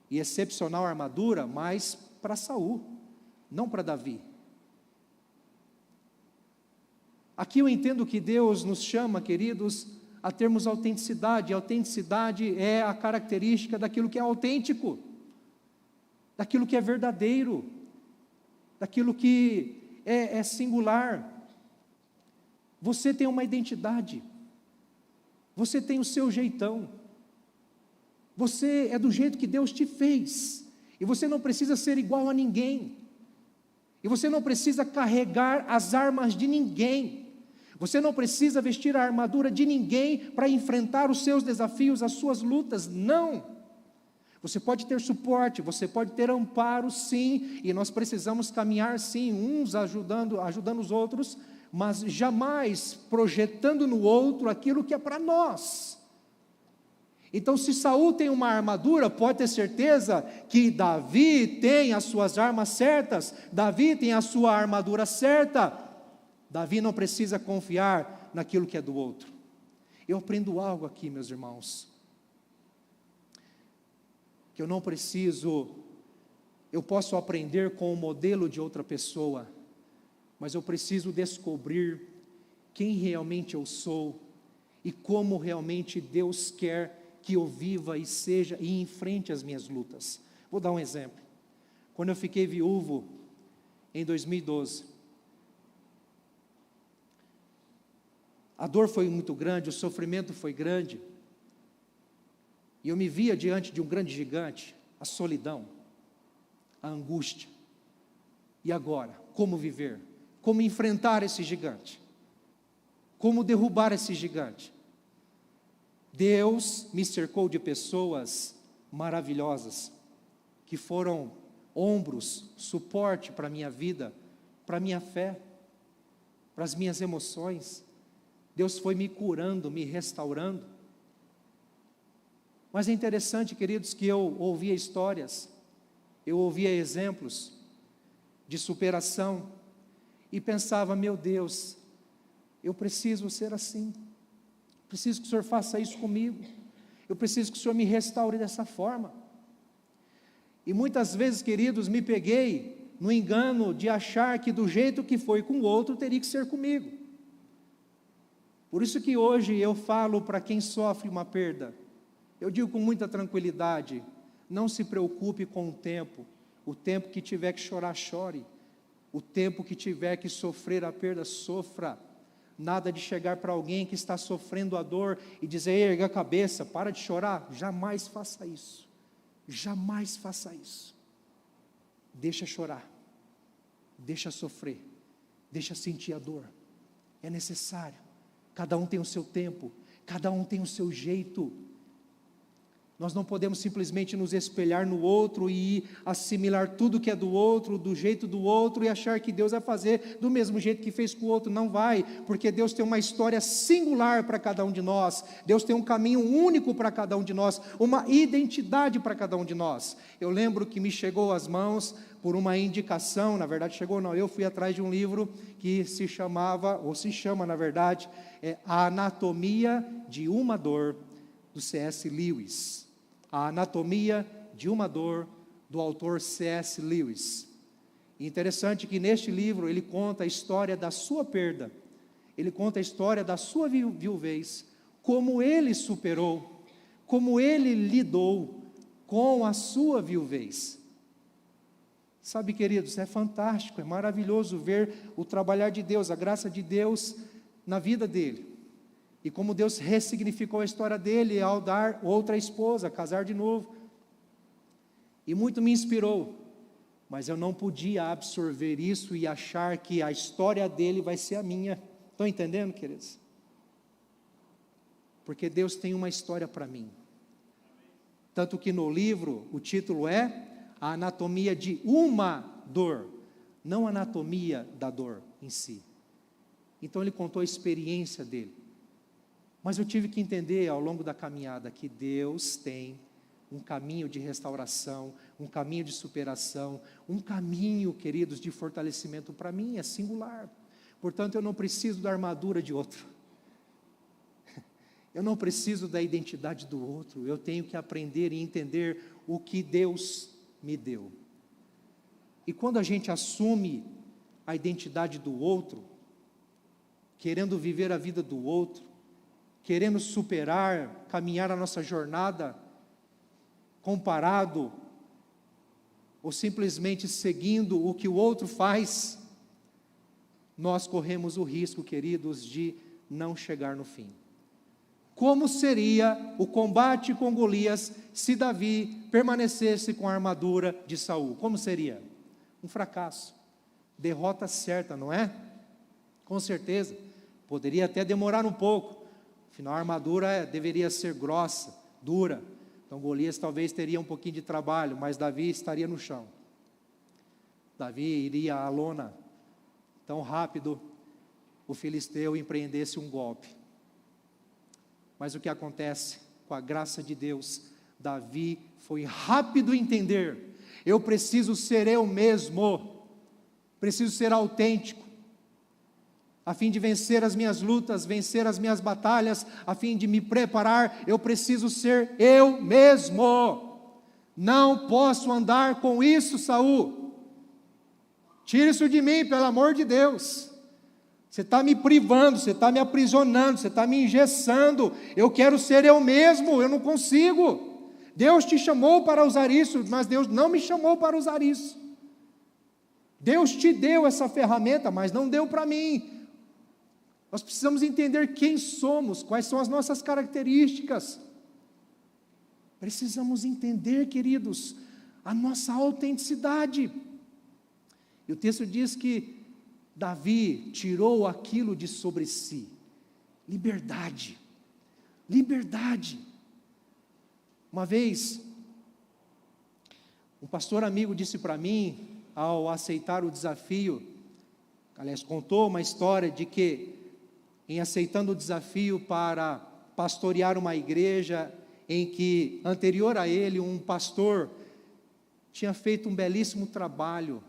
e excepcional armadura, mas para Saul, não para Davi. Aqui eu entendo que Deus nos chama, queridos, a termos autenticidade. A autenticidade é a característica daquilo que é autêntico, daquilo que é verdadeiro, daquilo que é singular. Você tem uma identidade, você tem o seu jeitão, você é do jeito que Deus te fez, e você não precisa ser igual a ninguém, e você não precisa carregar as armas de ninguém, você não precisa vestir a armadura de ninguém para enfrentar os seus desafios, as suas lutas, não. Você pode ter suporte, você pode ter amparo, sim, e nós precisamos caminhar, sim, uns ajudando os outros, mas jamais projetando no outro aquilo que é para nós. Então, se Saul tem uma armadura, pode ter certeza que Davi tem as suas armas certas, Davi tem a sua armadura certa. Davi não precisa confiar naquilo que é do outro. Eu aprendo algo aqui, meus irmãos, que eu posso aprender com o modelo de outra pessoa, mas eu preciso descobrir quem realmente eu sou e como realmente Deus quer que eu viva e seja e enfrente as minhas lutas. Vou dar um exemplo. Quando eu fiquei viúvo em 2012, a dor foi muito grande, o sofrimento foi grande, e eu me via diante de um grande gigante, a solidão, a angústia. E agora, como viver? Como enfrentar esse gigante? Como derrubar esse gigante? Deus me cercou de pessoas maravilhosas, que foram ombros, suporte para a minha vida, para a minha fé, para as minhas emoções. Deus foi me curando, me restaurando. Mas é interessante, queridos, que eu ouvia histórias, eu ouvia exemplos de superação, e pensava, meu Deus, eu preciso ser assim, preciso que o Senhor faça isso comigo, eu preciso que o Senhor me restaure dessa forma. E muitas vezes, queridos, me peguei no engano de achar que do jeito que foi com o outro, teria que ser comigo. Por isso que hoje eu falo para quem sofre uma perda, eu digo com muita tranquilidade, não se preocupe com o tempo que tiver que chorar, chore, o tempo que tiver que sofrer a perda, sofra. Nada de chegar para alguém que está sofrendo a dor e dizer, erga a cabeça, para de chorar, jamais faça isso, jamais faça isso. Deixa chorar, deixa sofrer, deixa sentir a dor, é necessário, cada um tem o seu tempo, cada um tem o seu jeito. Nós não podemos simplesmente nos espelhar no outro e assimilar tudo que é do outro, do jeito do outro, e achar que Deus vai fazer do mesmo jeito que fez com o outro. Não vai, porque Deus tem uma história singular para cada um de nós, Deus tem um caminho único para cada um de nós, uma identidade para cada um de nós. Eu lembro que me chegou às mãos por uma indicação, na verdade chegou não, eu fui atrás de um livro que se chamava, ou se chama na verdade, A Anatomia de uma Dor, do C.S. Lewis. A Anatomia de uma Dor, do autor C.S. Lewis. E interessante que neste livro ele conta a história da sua perda, ele conta a história da sua viuvez, como ele superou, como ele lidou com a sua viuvez. Sabe, queridos, é fantástico, é maravilhoso ver o trabalhar de Deus, a graça de Deus na vida dele. E como Deus ressignificou a história dele ao dar outra esposa, casar de novo. E muito me inspirou, mas eu não podia absorver isso e achar que a história dele vai ser a minha. Estão entendendo, queridos? Porque Deus tem uma história para mim. Tanto que no livro o título é A Anatomia de uma Dor, não a anatomia da dor em si. Então ele contou a experiência dele. Mas eu tive que entender ao longo da caminhada que Deus tem um caminho de restauração, um caminho de superação, um caminho, queridos, de fortalecimento para mim, é singular. Portanto, eu não preciso da armadura de outro. Eu não preciso da identidade do outro. Eu tenho que aprender e entender o que Deus me deu. E quando a gente assume a identidade do outro, querendo viver a vida do outro, querendo superar, caminhar a nossa jornada, comparado, ou simplesmente seguindo o que o outro faz, nós corremos o risco, queridos, de não chegar no fim. Como seria o combate com Golias se Davi permanecesse com a armadura de Saul? Como seria? Um fracasso, derrota certa, não é? Com certeza, poderia até demorar um pouco. Afinal, a armadura deveria ser grossa, dura. Então Golias talvez teria um pouquinho de trabalho, mas Davi estaria no chão. Davi iria à lona. Tão rápido o filisteu empreendesse um golpe. Mas o que acontece? Com a graça de Deus, Davi foi rápido em entender. Eu preciso ser eu mesmo. Preciso ser autêntico. A fim de vencer as minhas lutas, vencer as minhas batalhas, a fim de me preparar, eu preciso ser eu mesmo. Não posso andar com isso, Saul. Tire isso de mim, pelo amor de Deus. Você está me privando, você está me aprisionando, você está me engessando. Eu quero ser eu mesmo, eu não consigo. Deus te chamou para usar isso, mas Deus não me chamou para usar isso. Deus te deu essa ferramenta, mas não deu para mim. Nós precisamos entender quem somos, quais são as nossas características. Precisamos entender, queridos, a nossa autenticidade. E o texto diz que Davi tirou aquilo de sobre si. Liberdade. Liberdade. Uma vez, um pastor amigo disse para mim, ao aceitar o desafio, aliás, contou uma história de que, em aceitando o desafio para pastorear uma igreja, em que, anterior a ele, um pastor tinha feito um belíssimo trabalho,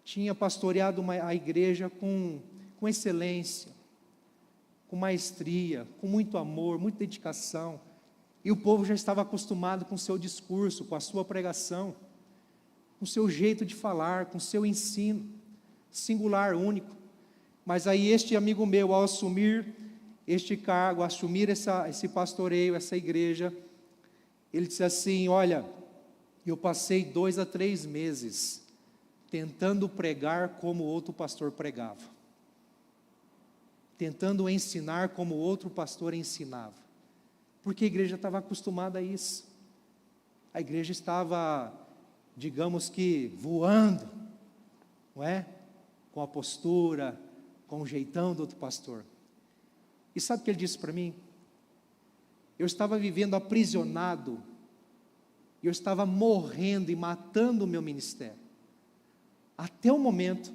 tinha pastoreado a igreja com excelência, com maestria, com muito amor, muita dedicação, e o povo já estava acostumado com o seu discurso, com a sua pregação, com o seu jeito de falar, com o seu ensino, singular, único. Mas aí este amigo meu, ao assumir este cargo, assumir esse pastoreio, essa igreja, ele disse assim: olha, eu passei 2 a 3 meses tentando pregar como outro pastor pregava, tentando ensinar como outro pastor ensinava, porque a igreja estava acostumada a isso. A igreja estava, digamos que, voando, não é? Com a postura, com o jeitão do outro pastor. E sabe o que ele disse para mim? Eu estava vivendo aprisionado, eu estava morrendo e matando o meu ministério, até o momento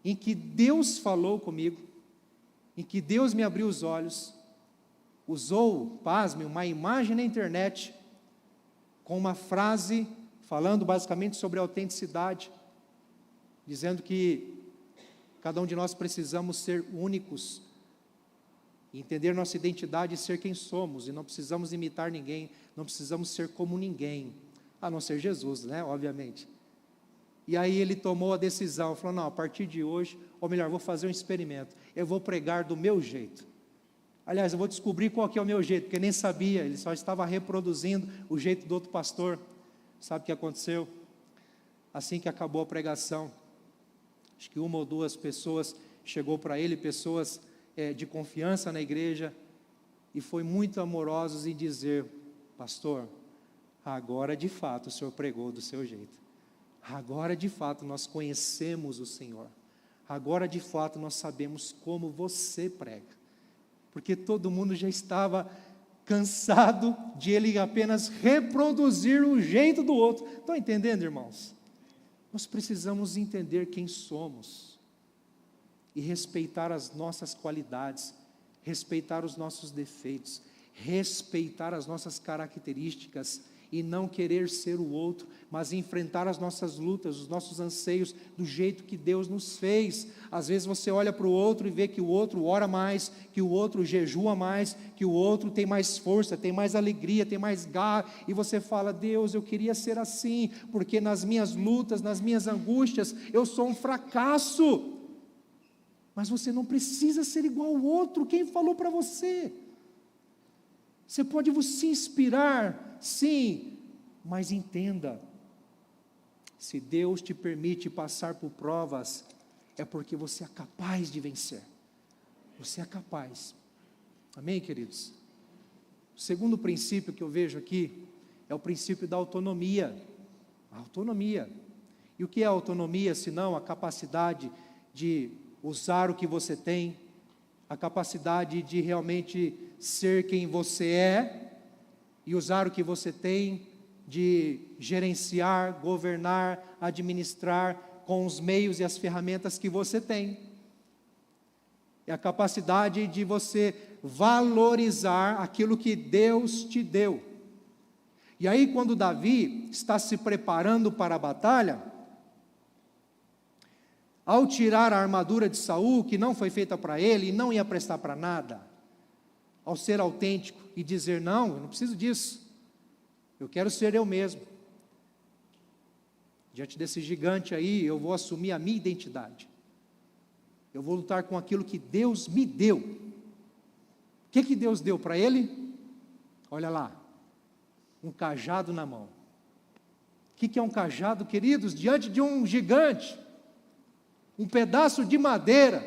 em que Deus falou comigo, em que Deus me abriu os olhos, usou, pasme, uma imagem na internet, com uma frase, falando basicamente sobre autenticidade, dizendo que cada um de nós precisamos ser únicos, entender nossa identidade e ser quem somos, e não precisamos imitar ninguém, não precisamos ser como ninguém, a não ser Jesus, né, obviamente. E aí ele tomou a decisão, falou: não, a partir de hoje, ou melhor, vou fazer um experimento, eu vou pregar do meu jeito. Aliás, eu vou descobrir qual que é o meu jeito, porque nem sabia, ele só estava reproduzindo o jeito do outro pastor. Sabe o que aconteceu? Assim que acabou a pregação, acho que 1 ou 2 pessoas chegou para ele, pessoas de confiança na igreja, e foi muito amorosos em dizer: pastor, agora de fato o senhor pregou do seu jeito, agora de fato nós conhecemos o Senhor, agora de fato nós sabemos como você prega, porque todo mundo já estava cansado de ele apenas reproduzir o jeito do outro. Estão entendendo, irmãos? Nós precisamos entender quem somos e respeitar as nossas qualidades, respeitar os nossos defeitos, respeitar as nossas características e não querer ser o outro, mas enfrentar as nossas lutas, os nossos anseios do jeito que Deus nos fez. Às vezes você olha para o outro e vê que o outro ora mais, que o outro jejua mais, que o outro tem mais força, tem mais alegria, tem mais garra, e você fala: Deus, eu queria ser assim, porque nas minhas lutas, nas minhas angústias, eu sou um fracasso. Mas você não precisa ser igual ao outro. Quem falou para você? Você pode se inspirar, sim, mas entenda, se Deus te permite passar por provas, é porque você é capaz de vencer, você é capaz. Amém, queridos? O segundo princípio que eu vejo aqui, é o princípio da autonomia. A autonomia. E o que é a autonomia, senão a capacidade de usar o que você tem, a capacidade de realmente ser quem você é, e usar o que você tem, de gerenciar, governar, administrar com os meios e as ferramentas que você tem. É a capacidade de você valorizar aquilo que Deus te deu. E aí, quando Davi está se preparando para a batalha, ao tirar a armadura de Saul, que não foi feita para ele e não ia prestar para nada, ao ser autêntico e dizer: não, eu não preciso disso, eu quero ser eu mesmo. Diante desse gigante aí, eu vou assumir a minha identidade. Eu vou lutar com aquilo que Deus me deu. O que Deus deu para ele? Olha lá, um cajado na mão. O que é um cajado, queridos? Diante de um gigante, um pedaço de madeira,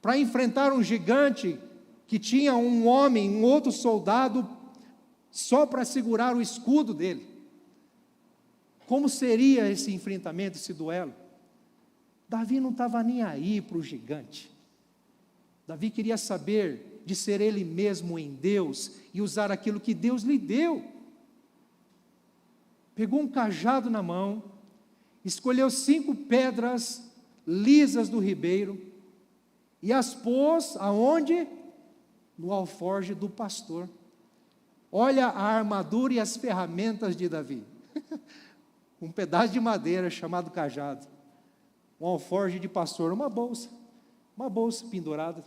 para enfrentar um gigante que tinha um homem, um outro soldado, só para segurar o escudo dele. Como seria esse enfrentamento, esse duelo? Davi não estava nem aí para o gigante. Davi queria saber de ser ele mesmo em Deus e usar aquilo que Deus lhe deu. Pegou um cajado na mão, escolheu 5 pedras lisas do ribeiro e as pôs aonde? No alforje do pastor. Olha a armadura e as ferramentas de Davi. Um pedaço de madeira chamado cajado, um alforje de pastor, uma bolsa pendurada,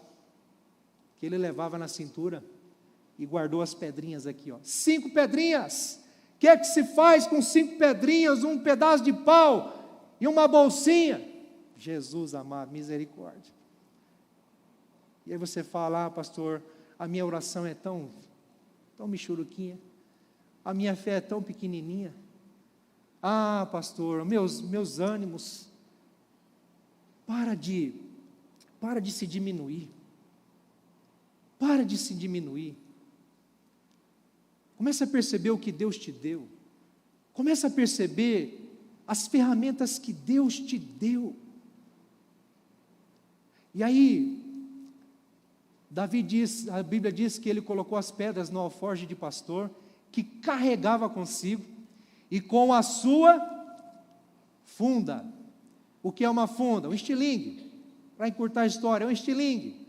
que ele levava na cintura e guardou as pedrinhas aqui, 5 pedrinhas. O que é que se faz com 5 pedrinhas, um pedaço de pau e uma bolsinha? Jesus amado, misericórdia. E aí você fala, pastor, a minha oração é tão michuruquinha, a minha fé é tão pequenininha. Pastor, meus ânimos, para de se diminuir, comece a perceber o que Deus te deu, comece a perceber as ferramentas que Deus te deu. E aí, a Bíblia diz que ele colocou as pedras no alforje de pastor, que carregava consigo, e com a sua funda. O que é uma funda? Um estilingue. Para encurtar a história, é um estilingue.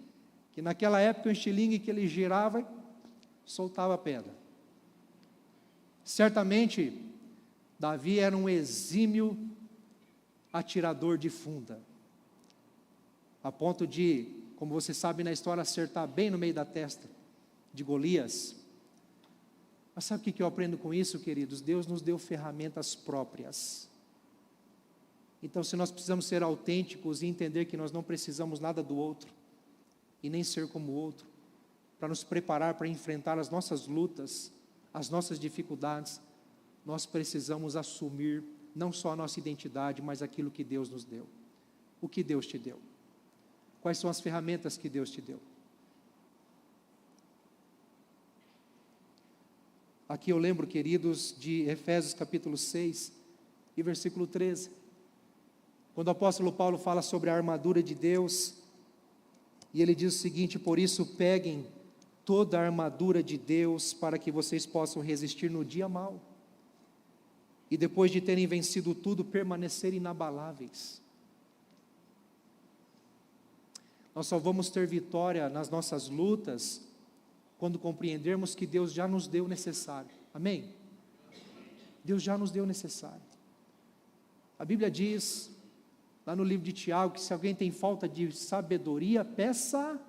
Que naquela época, um estilingue que ele girava e soltava a pedra. Certamente, Davi era um exímio atirador de funda. A ponto de, como você sabe na história, acertar bem no meio da testa de Golias. Mas sabe o que eu aprendo com isso, queridos? Deus nos deu ferramentas próprias. Então, se nós precisamos ser autênticos e entender que nós não precisamos nada do outro, e nem ser como o outro, para nos preparar para enfrentar as nossas lutas, as nossas dificuldades, nós precisamos assumir não só a nossa identidade, mas aquilo que Deus nos deu. O que Deus te deu? Quais são as ferramentas que Deus te deu? Aqui eu lembro, queridos, de Efésios capítulo 6 e versículo 13. Quando o apóstolo Paulo fala sobre a armadura de Deus, e ele diz o seguinte: por isso peguem toda a armadura de Deus, para que vocês possam resistir no dia mau, e depois de terem vencido tudo, permanecer inabaláveis. Nós só vamos ter vitória nas nossas lutas quando compreendermos que Deus já nos deu o necessário. Amém? Deus já nos deu o necessário. A Bíblia diz, lá no livro de Tiago, que se alguém tem falta de sabedoria, peça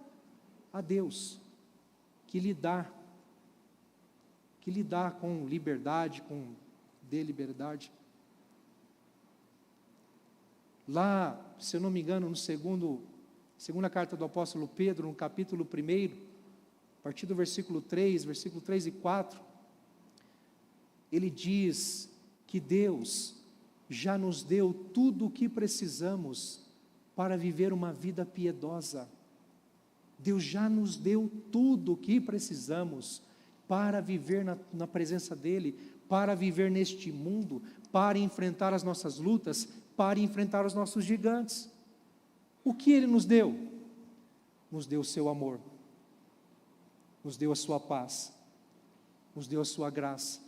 a Deus, que lhe dá com liberdade, dê liberdade. Lá, se eu não me engano, no segunda carta do apóstolo Pedro, no capítulo 1, a partir do versículo 3 e 4, ele diz que Deus já nos deu tudo o que precisamos para viver uma vida piedosa. Deus já nos deu tudo o que precisamos para viver na presença dEle, para viver neste mundo, para enfrentar as nossas lutas, para enfrentar os nossos gigantes. O que Ele nos deu? Nos deu o seu amor, nos deu a sua paz, nos deu a sua graça,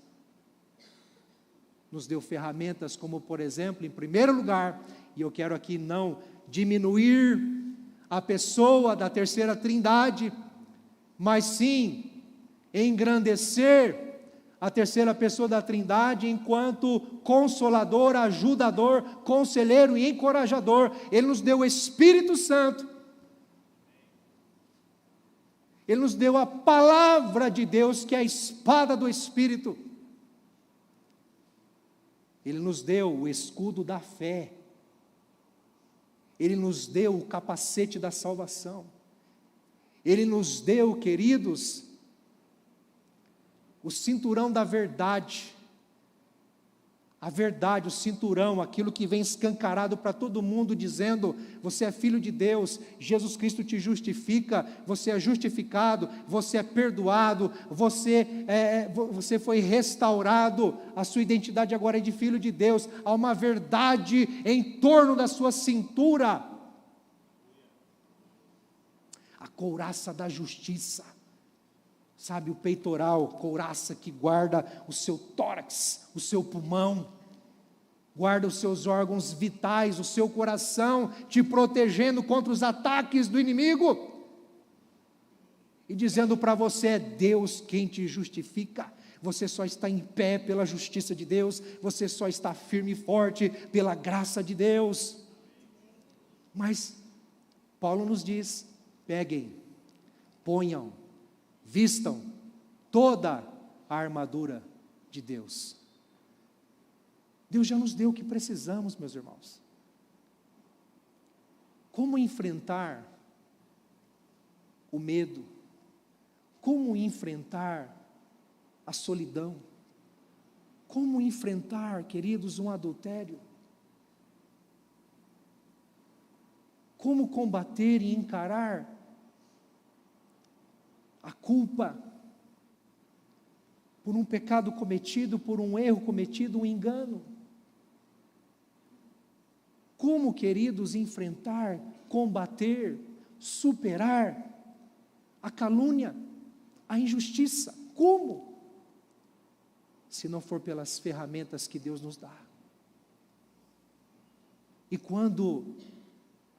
nos deu ferramentas como, por exemplo, em primeiro lugar, e eu quero aqui não diminuir a pessoa da terceira trindade, mas sim engrandecer a terceira pessoa da trindade enquanto consolador, ajudador, conselheiro e encorajador. Ele nos deu o Espírito Santo, Ele nos deu a palavra de Deus, que é a espada do Espírito. Ele nos deu o escudo da fé. Ele nos deu o capacete da salvação. Ele nos deu, queridos, o cinturão da verdade. A verdade, o cinturão, aquilo que vem escancarado para todo mundo, dizendo: você é filho de Deus, Jesus Cristo te justifica, você é justificado, você é perdoado, você foi restaurado, a sua identidade agora é de filho de Deus. Há uma verdade em torno da sua cintura, a couraça da justiça. Sabe, o peitoral, couraça que guarda o seu tórax, o seu pulmão, guarda os seus órgãos vitais, o seu coração, te protegendo contra os ataques do inimigo, e dizendo para você: é Deus quem te justifica, você só está em pé pela justiça de Deus, você só está firme e forte pela graça de Deus. Mas Paulo nos diz: peguem, ponham, vistam toda a armadura de Deus. Deus já nos deu o que precisamos, meus irmãos. Como enfrentar o medo? Como enfrentar a solidão? Como enfrentar, queridos, um adultério? Como combater e encarar a culpa por um pecado cometido, por um erro cometido, um engano? Como, queridos, enfrentar, combater, superar a calúnia, a injustiça? Como? Se não for pelas ferramentas que Deus nos dá. E quando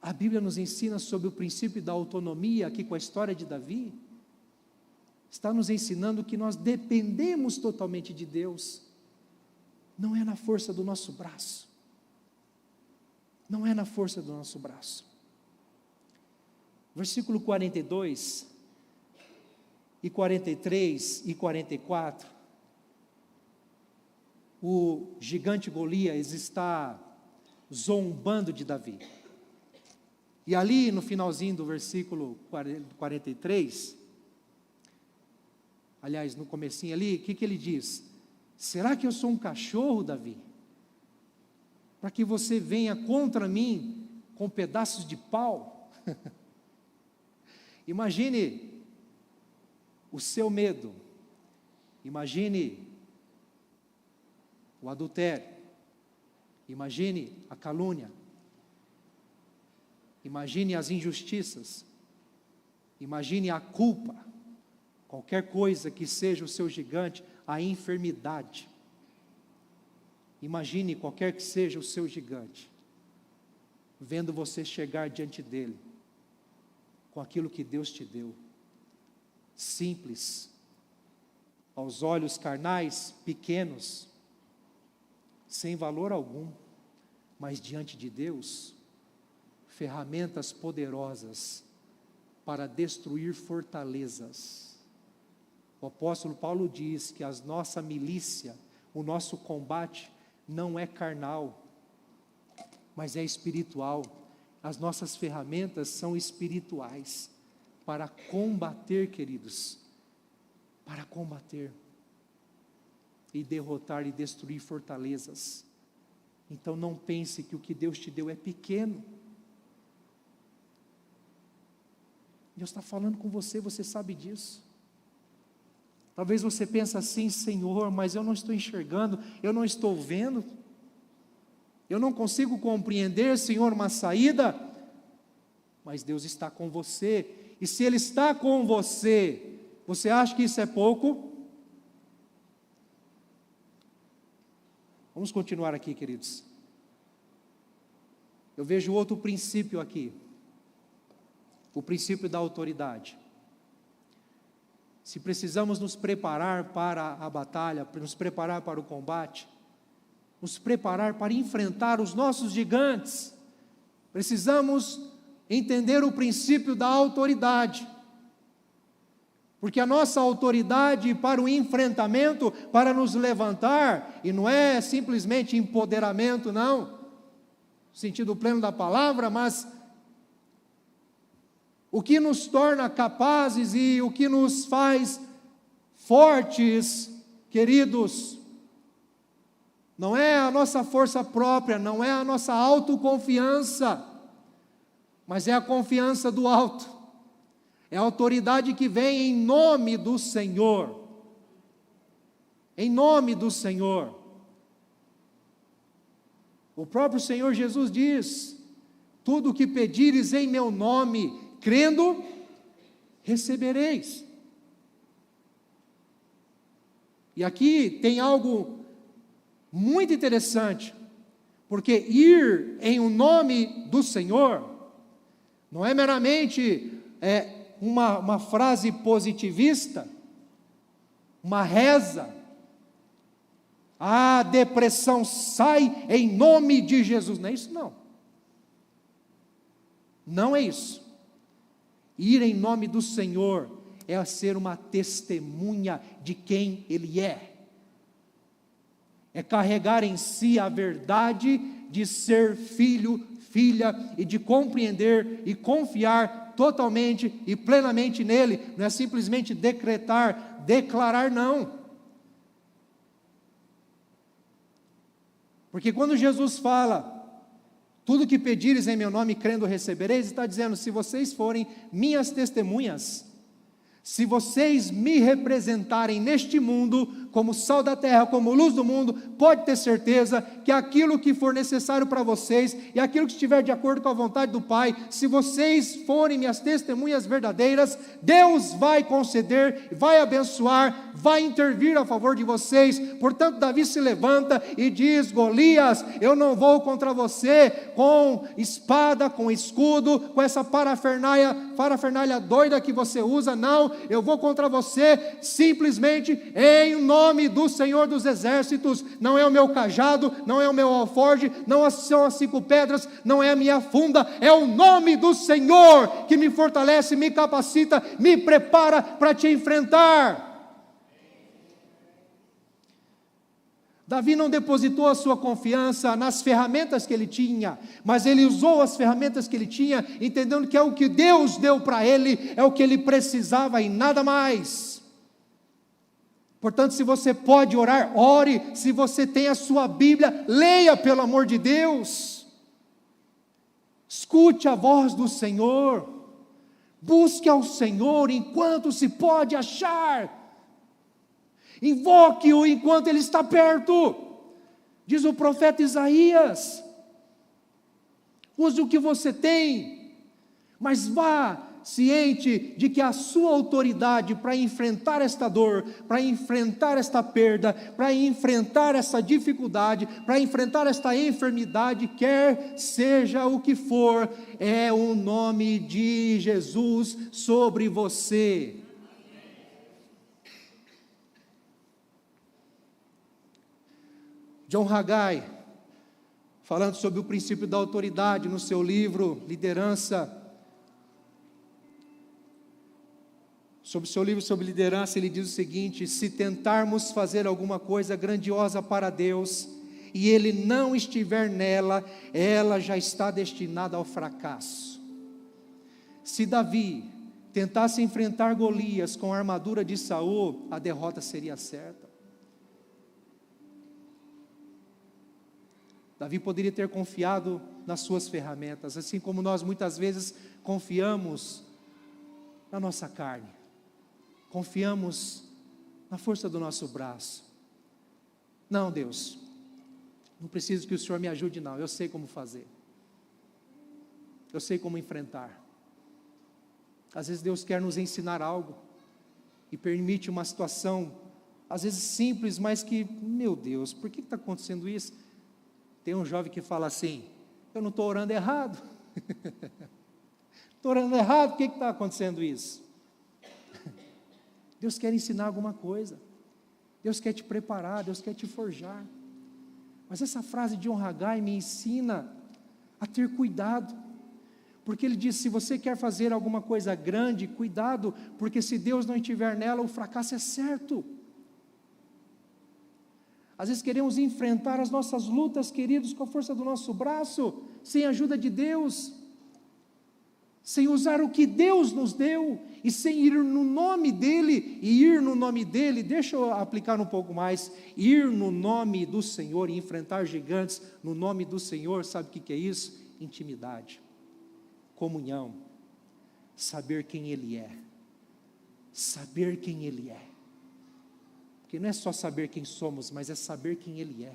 a Bíblia nos ensina sobre o princípio da autonomia, aqui com a história de Davi, está nos ensinando que nós dependemos totalmente de Deus, não é na força do nosso braço, não é na força do nosso braço. Versículo 42, e 43 e 44, o gigante Golias está zombando de Davi, e ali no finalzinho do versículo 43, aliás, no comecinho ali, o que ele diz? Será que eu sou um cachorro, Davi? Para que você venha contra mim com pedaços de pau? Imagine o seu medo, imagine o adultério, imagine a calúnia, imagine as injustiças, imagine a culpa, qualquer coisa que seja o seu gigante, a enfermidade. Imagine qualquer que seja o seu gigante, vendo você chegar diante dele, com aquilo que Deus te deu, simples, aos olhos carnais, pequenos, sem valor algum, mas diante de Deus, ferramentas poderosas para destruir fortalezas. O apóstolo Paulo diz que a nossa milícia, o nosso combate, não é carnal, mas é espiritual. As nossas ferramentas são espirituais, para combater, queridos, para combater, e derrotar e destruir fortalezas. Então não pense que o que Deus te deu é pequeno. Deus está falando com você, você sabe disso. Talvez você pense assim: Senhor, mas eu não estou enxergando, eu não estou vendo, eu não consigo compreender, Senhor, uma saída. Mas Deus está com você, e se Ele está com você, você acha que isso é pouco? Vamos continuar aqui, queridos. Eu vejo outro princípio aqui, o princípio da autoridade. Se precisamos nos preparar para a batalha, nos preparar para o combate, nos preparar para enfrentar os nossos gigantes, precisamos entender o princípio da autoridade, porque a nossa autoridade para o enfrentamento, para nos levantar, e não é simplesmente empoderamento, não, sentido pleno da palavra, mas o que nos torna capazes e o que nos faz fortes, queridos, não é a nossa força própria, não é a nossa autoconfiança, mas é a confiança do alto, é a autoridade que vem em nome do Senhor, em nome do Senhor. O próprio Senhor Jesus diz: tudo o que pedires em meu nome, crendo, recebereis. E aqui tem algo muito interessante, porque ir em o nome do Senhor não é meramente uma frase positivista, uma reza. A depressão sai em nome de Jesus. Não é isso, não. Não é isso. Ir em nome do Senhor é ser uma testemunha de quem Ele é. É carregar em si a verdade de ser filho, filha, e de compreender e confiar totalmente e plenamente nele. Não é simplesmente decretar, declarar, não. Porque quando Jesus fala, tudo que pedires em meu nome, crendo, recebereis, está dizendo, se vocês forem minhas testemunhas, se vocês me representarem neste mundo, como sal da terra, como luz do mundo, pode ter certeza que aquilo que for necessário para vocês, e aquilo que estiver de acordo com a vontade do Pai, se vocês forem minhas testemunhas verdadeiras, Deus vai conceder, vai abençoar, vai intervir a favor de vocês. Portanto, Davi se levanta e diz: Golias, eu não vou contra você com espada, com escudo, com essa parafernália doida que você usa, não. Eu vou contra você simplesmente em nome do Senhor dos Exércitos. Não é o meu cajado, não é o meu alforje, não são as 5 pedras, não é a minha funda, é o nome do Senhor que me fortalece, me capacita, me prepara para te enfrentar. Davi não depositou a sua confiança nas ferramentas que ele tinha, mas ele usou as ferramentas que ele tinha, entendendo que é o que Deus deu para ele, é o que ele precisava e nada mais. Portanto, se você pode orar, ore. Se você tem a sua Bíblia, leia, pelo amor de Deus. Escute a voz do Senhor, busque ao Senhor enquanto se pode achar. Invoque-o enquanto Ele está perto, diz o profeta Isaías. Use o que você tem, mas vá ciente de que a sua autoridade para enfrentar esta dor, para enfrentar esta perda, para enfrentar essa dificuldade, para enfrentar esta enfermidade, quer seja o que for, é o nome de Jesus sobre você. John Haggai, falando sobre o princípio da autoridade no seu livro Liderança, sobre liderança, ele diz o seguinte: se tentarmos fazer alguma coisa grandiosa para Deus, e Ele não estiver nela, ela já está destinada ao fracasso. Se Davi tentasse enfrentar Golias com a armadura de Saul, a derrota seria certa. Davi poderia ter confiado nas suas ferramentas, assim como nós muitas vezes confiamos na nossa carne, confiamos na força do nosso braço. Não, Deus, não preciso que o Senhor me ajude, não, eu sei como fazer, eu sei como enfrentar. Às vezes Deus quer nos ensinar algo, e permite uma situação, às vezes simples, mas que, meu Deus, por que está acontecendo isso? Tem um jovem que fala assim: eu não estou orando errado, estou orando errado, por que está acontecendo isso? Deus quer ensinar alguma coisa, Deus quer te preparar, Deus quer te forjar. Mas essa frase de John Haggai me ensina a ter cuidado, porque ele diz: se você quer fazer alguma coisa grande, cuidado, porque se Deus não estiver nela, o fracasso é certo. Às vezes queremos enfrentar as nossas lutas, queridos, com a força do nosso braço, sem a ajuda de Deus, sem usar o que Deus nos deu, e sem ir no nome dEle, e ir no nome dEle, deixa eu aplicar um pouco mais, ir no nome do Senhor e enfrentar gigantes no nome do Senhor, sabe o que é isso? Intimidade, comunhão, saber quem Ele é, saber quem Ele é, porque não é só saber quem somos, mas é saber quem Ele é.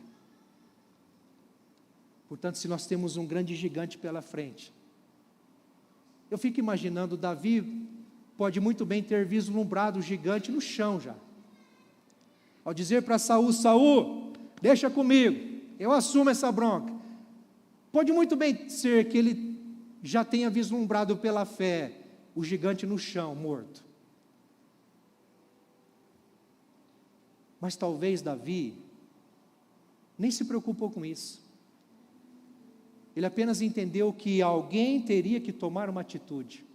Portanto, se nós temos um grande gigante pela frente, eu fico imaginando, Davi pode muito bem ter vislumbrado o gigante no chão já, ao dizer para Saul: Saul, deixa comigo, eu assumo essa bronca. Pode muito bem ser que ele já tenha vislumbrado pela fé o gigante no chão, morto. Mas talvez Davi nem se preocupou com isso. Ele apenas entendeu que alguém teria que tomar uma atitude,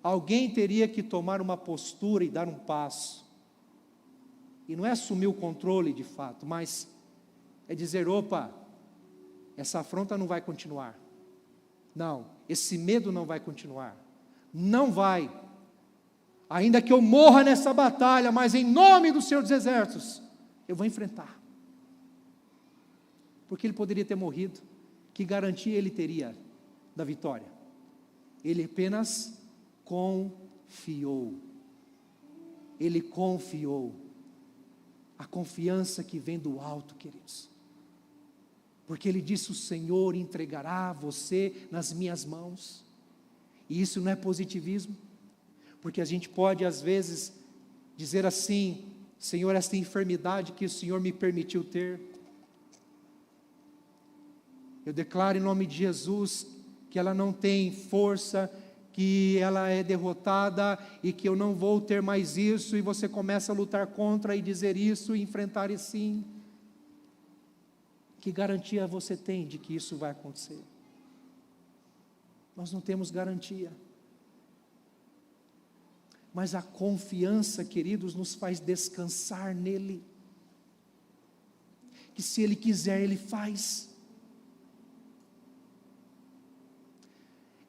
alguém teria que tomar uma postura e dar um passo. E não é assumir o controle de fato, mas é dizer: opa, essa afronta não vai continuar. Não, esse medo não vai continuar. Não vai. Ainda que eu morra nessa batalha, mas em nome do Senhor dos Exércitos, eu vou enfrentar. Porque ele poderia ter morrido. Que garantia ele teria da vitória? Ele apenas confiou. Ele confiou. A confiança que vem do alto, queridos. Porque ele disse: o Senhor entregará você nas minhas mãos. E isso não é positivismo. Porque a gente pode às vezes dizer assim: Senhor, esta enfermidade que o Senhor me permitiu ter, eu declaro em nome de Jesus que ela não tem força, que ela é derrotada e que eu não vou ter mais isso, e você começa a lutar contra e dizer isso e enfrentar e sim. Que garantia você tem de que isso vai acontecer? Nós não temos garantia. Mas a confiança, queridos, nos faz descansar nele. Que se Ele quiser, Ele faz.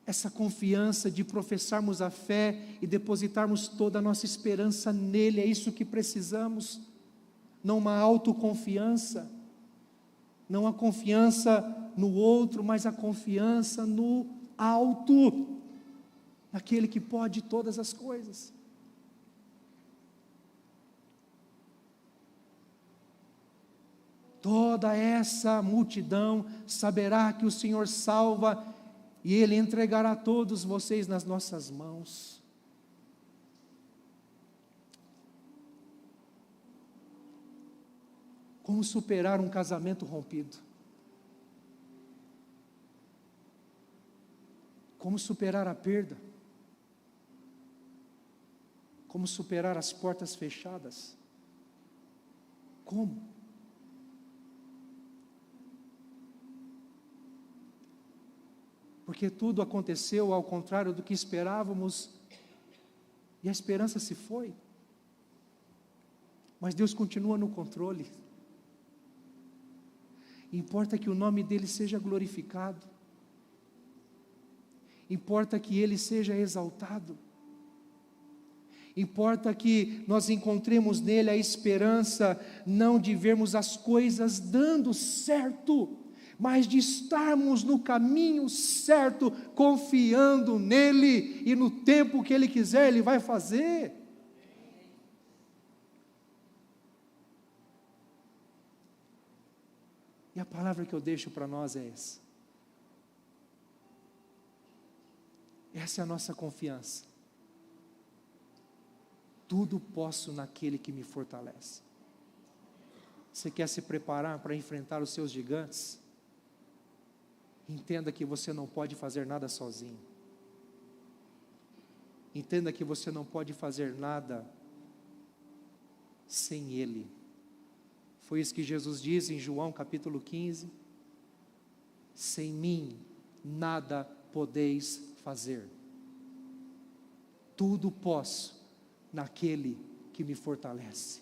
Essa confiança de professarmos a fé e depositarmos toda a nossa esperança nele, é isso que precisamos. Não uma autoconfiança, não a confiança no outro, mas a confiança no alto, naquele que pode todas as coisas. Toda essa multidão saberá que o Senhor salva, e Ele entregará todos vocês nas nossas mãos. Como superar um casamento rompido? Como superar a perda? Como superar as portas fechadas? Como? Porque tudo aconteceu ao contrário do que esperávamos, e a esperança se foi. Mas Deus continua no controle. Importa que o nome dEle seja glorificado. Importa que Ele seja exaltado. Importa que nós encontremos nele a esperança, não de vermos as coisas dando certo, mas de estarmos no caminho certo, confiando nele, e no tempo que Ele quiser, Ele vai fazer. E a palavra que eu deixo para nós é essa. Essa é a nossa confiança. Tudo posso naquele que me fortalece. Você quer se preparar para enfrentar os seus gigantes? Entenda que você não pode fazer nada sozinho. Entenda que você não pode fazer nada sem Ele. Foi isso que Jesus diz em João capítulo 15. Sem mim nada podeis fazer. Tudo posso naquele que me fortalece.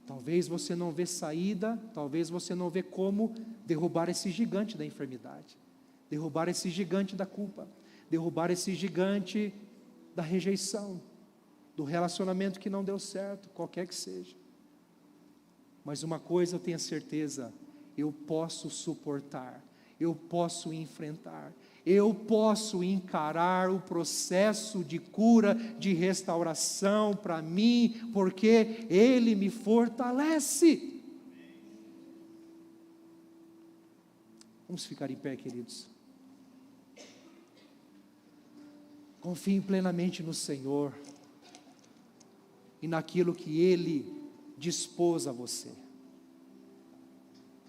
Talvez você não vê saída, talvez você não vê como derrubar esse gigante da enfermidade, derrubar esse gigante da culpa, derrubar esse gigante da rejeição, do relacionamento que não deu certo, qualquer que seja. Mas uma coisa eu tenho certeza, eu posso suportar, eu posso enfrentar, eu posso encarar o processo de cura, de restauração para mim, porque Ele me fortalece. Vamos ficar em pé, queridos. Confie plenamente no Senhor e naquilo que Ele dispôs a você.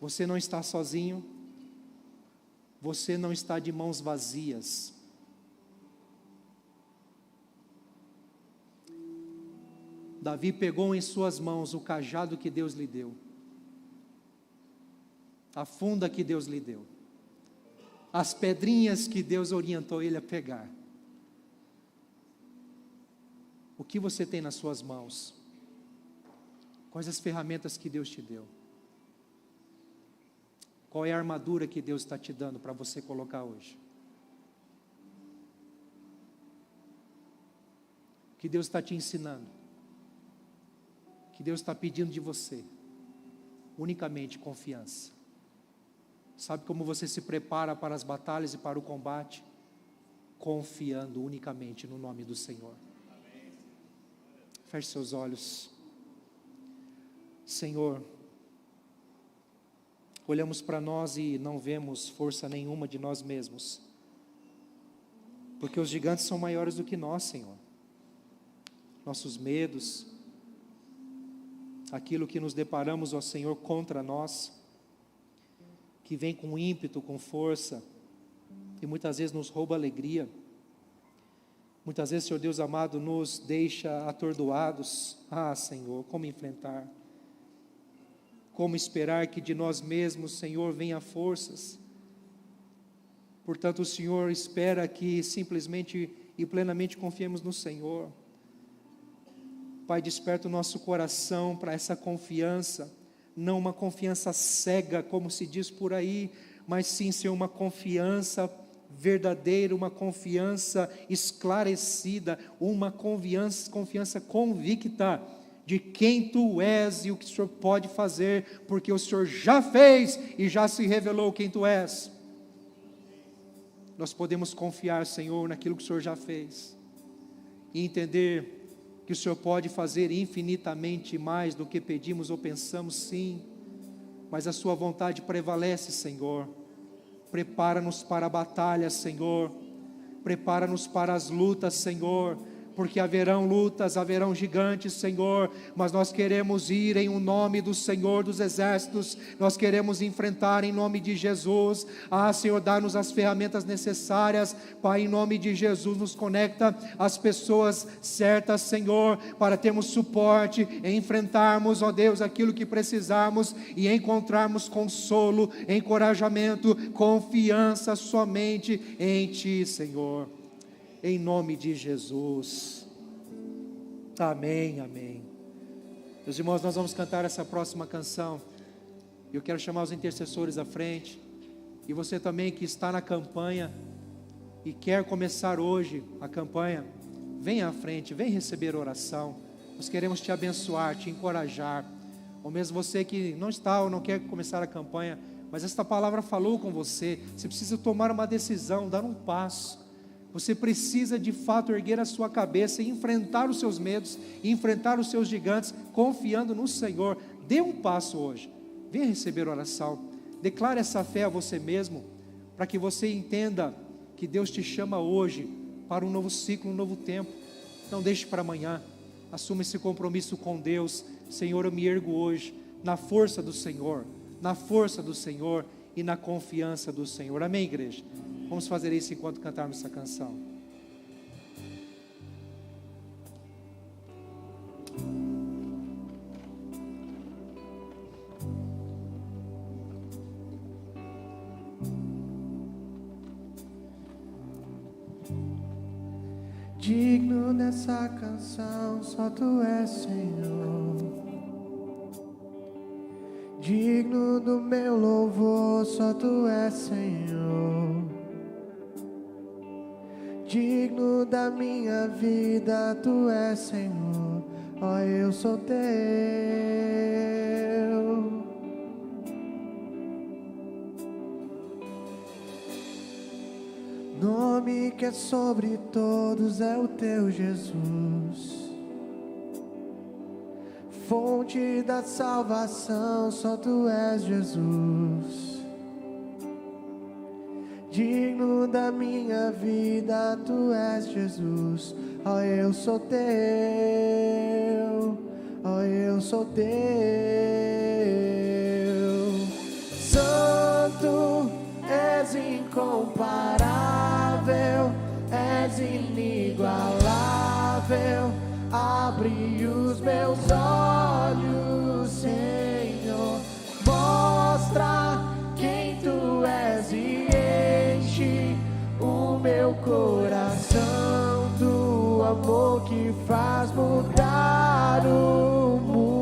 Você não está sozinho, você não está de mãos vazias. Davi pegou em suas mãos o cajado que Deus lhe deu, a funda que Deus lhe deu, as pedrinhas que Deus orientou ele a pegar. O que você tem nas suas mãos? Quais as ferramentas que Deus te deu? Qual é a armadura que Deus está te dando para você colocar hoje? O que Deus está te ensinando? O que Deus está pedindo de você? Unicamente confiança. Sabe como você se prepara para as batalhas e para o combate? Confiando unicamente no nome do Senhor. Feche seus olhos. Senhor, olhamos para nós e não vemos força nenhuma de nós mesmos, porque os gigantes são maiores do que nós, Senhor. Nossos medos, aquilo que nos deparamos, ó Senhor, contra nós, que vem com ímpeto, com força, e muitas vezes nos rouba a alegria. Muitas vezes, Senhor Deus amado, nos deixa atordoados. Ah, Senhor, como enfrentar? Como esperar que de nós mesmos, Senhor, venha forças? Portanto, o Senhor espera que simplesmente e plenamente confiemos no Senhor. Pai, desperta o nosso coração para essa confiança, não uma confiança cega, como se diz por aí, mas sim, Senhor, uma confiança verdadeira, uma confiança esclarecida, uma confiança convicta de quem Tu és e o que o Senhor pode fazer, porque o Senhor já fez e já se revelou quem Tu és. Nós podemos confiar, Senhor, naquilo que o Senhor já fez e entender que o Senhor pode fazer infinitamente mais do que pedimos ou pensamos, sim, mas a Sua vontade prevalece, Senhor. Prepara-nos para a batalha, Senhor, prepara-nos para as lutas, Senhor, porque haverão lutas, haverão gigantes, Senhor, mas nós queremos ir em o nome do Senhor dos Exércitos, nós queremos enfrentar em nome de Jesus. Ah, Senhor, dá-nos as ferramentas necessárias, Pai, em nome de Jesus, nos conecta às pessoas certas, Senhor, para termos suporte, enfrentarmos, ó Deus, aquilo que precisarmos e encontrarmos consolo, encorajamento, confiança somente em Ti, Senhor. Em nome de Jesus. Amém, amém. Meus irmãos, nós vamos cantar essa próxima canção. Eu quero chamar os intercessores à frente. E você também que está na campanha e quer começar hoje a campanha, venha à frente, vem receber oração. Nós queremos te abençoar, te encorajar. Ou mesmo você que não está ou não quer começar a campanha, mas esta palavra falou com você. Você precisa tomar uma decisão, dar um passo. Você precisa de fato erguer a sua cabeça e enfrentar os seus medos, e enfrentar os seus gigantes, confiando no Senhor. Dê um passo hoje, venha receber oração, declare essa fé a você mesmo, para que você entenda que Deus te chama hoje para um novo ciclo, um novo tempo. Não deixe para amanhã, assuma esse compromisso com Deus. Senhor, eu me ergo hoje, na força do Senhor, e na confiança do Senhor. Amém, igreja? Vamos fazer isso enquanto cantarmos essa canção. Digno dessa canção, só Tu és, Senhor. Digno do meu louvor, só tu és, Senhor. Digno da minha vida, tu és, Senhor. Ó, eu sou teu. Nome que é sobre todos é o teu, Jesus. Fonte da salvação, só tu és, Jesus. Digno da minha vida, tu és, Jesus. Ó, eu sou teu, ó, eu sou teu. Santo, és incomparável, és inigualável. Abre os meus olhos, Senhor. Mostra quem tu és e enche o meu coração do amor que faz mudar o mundo.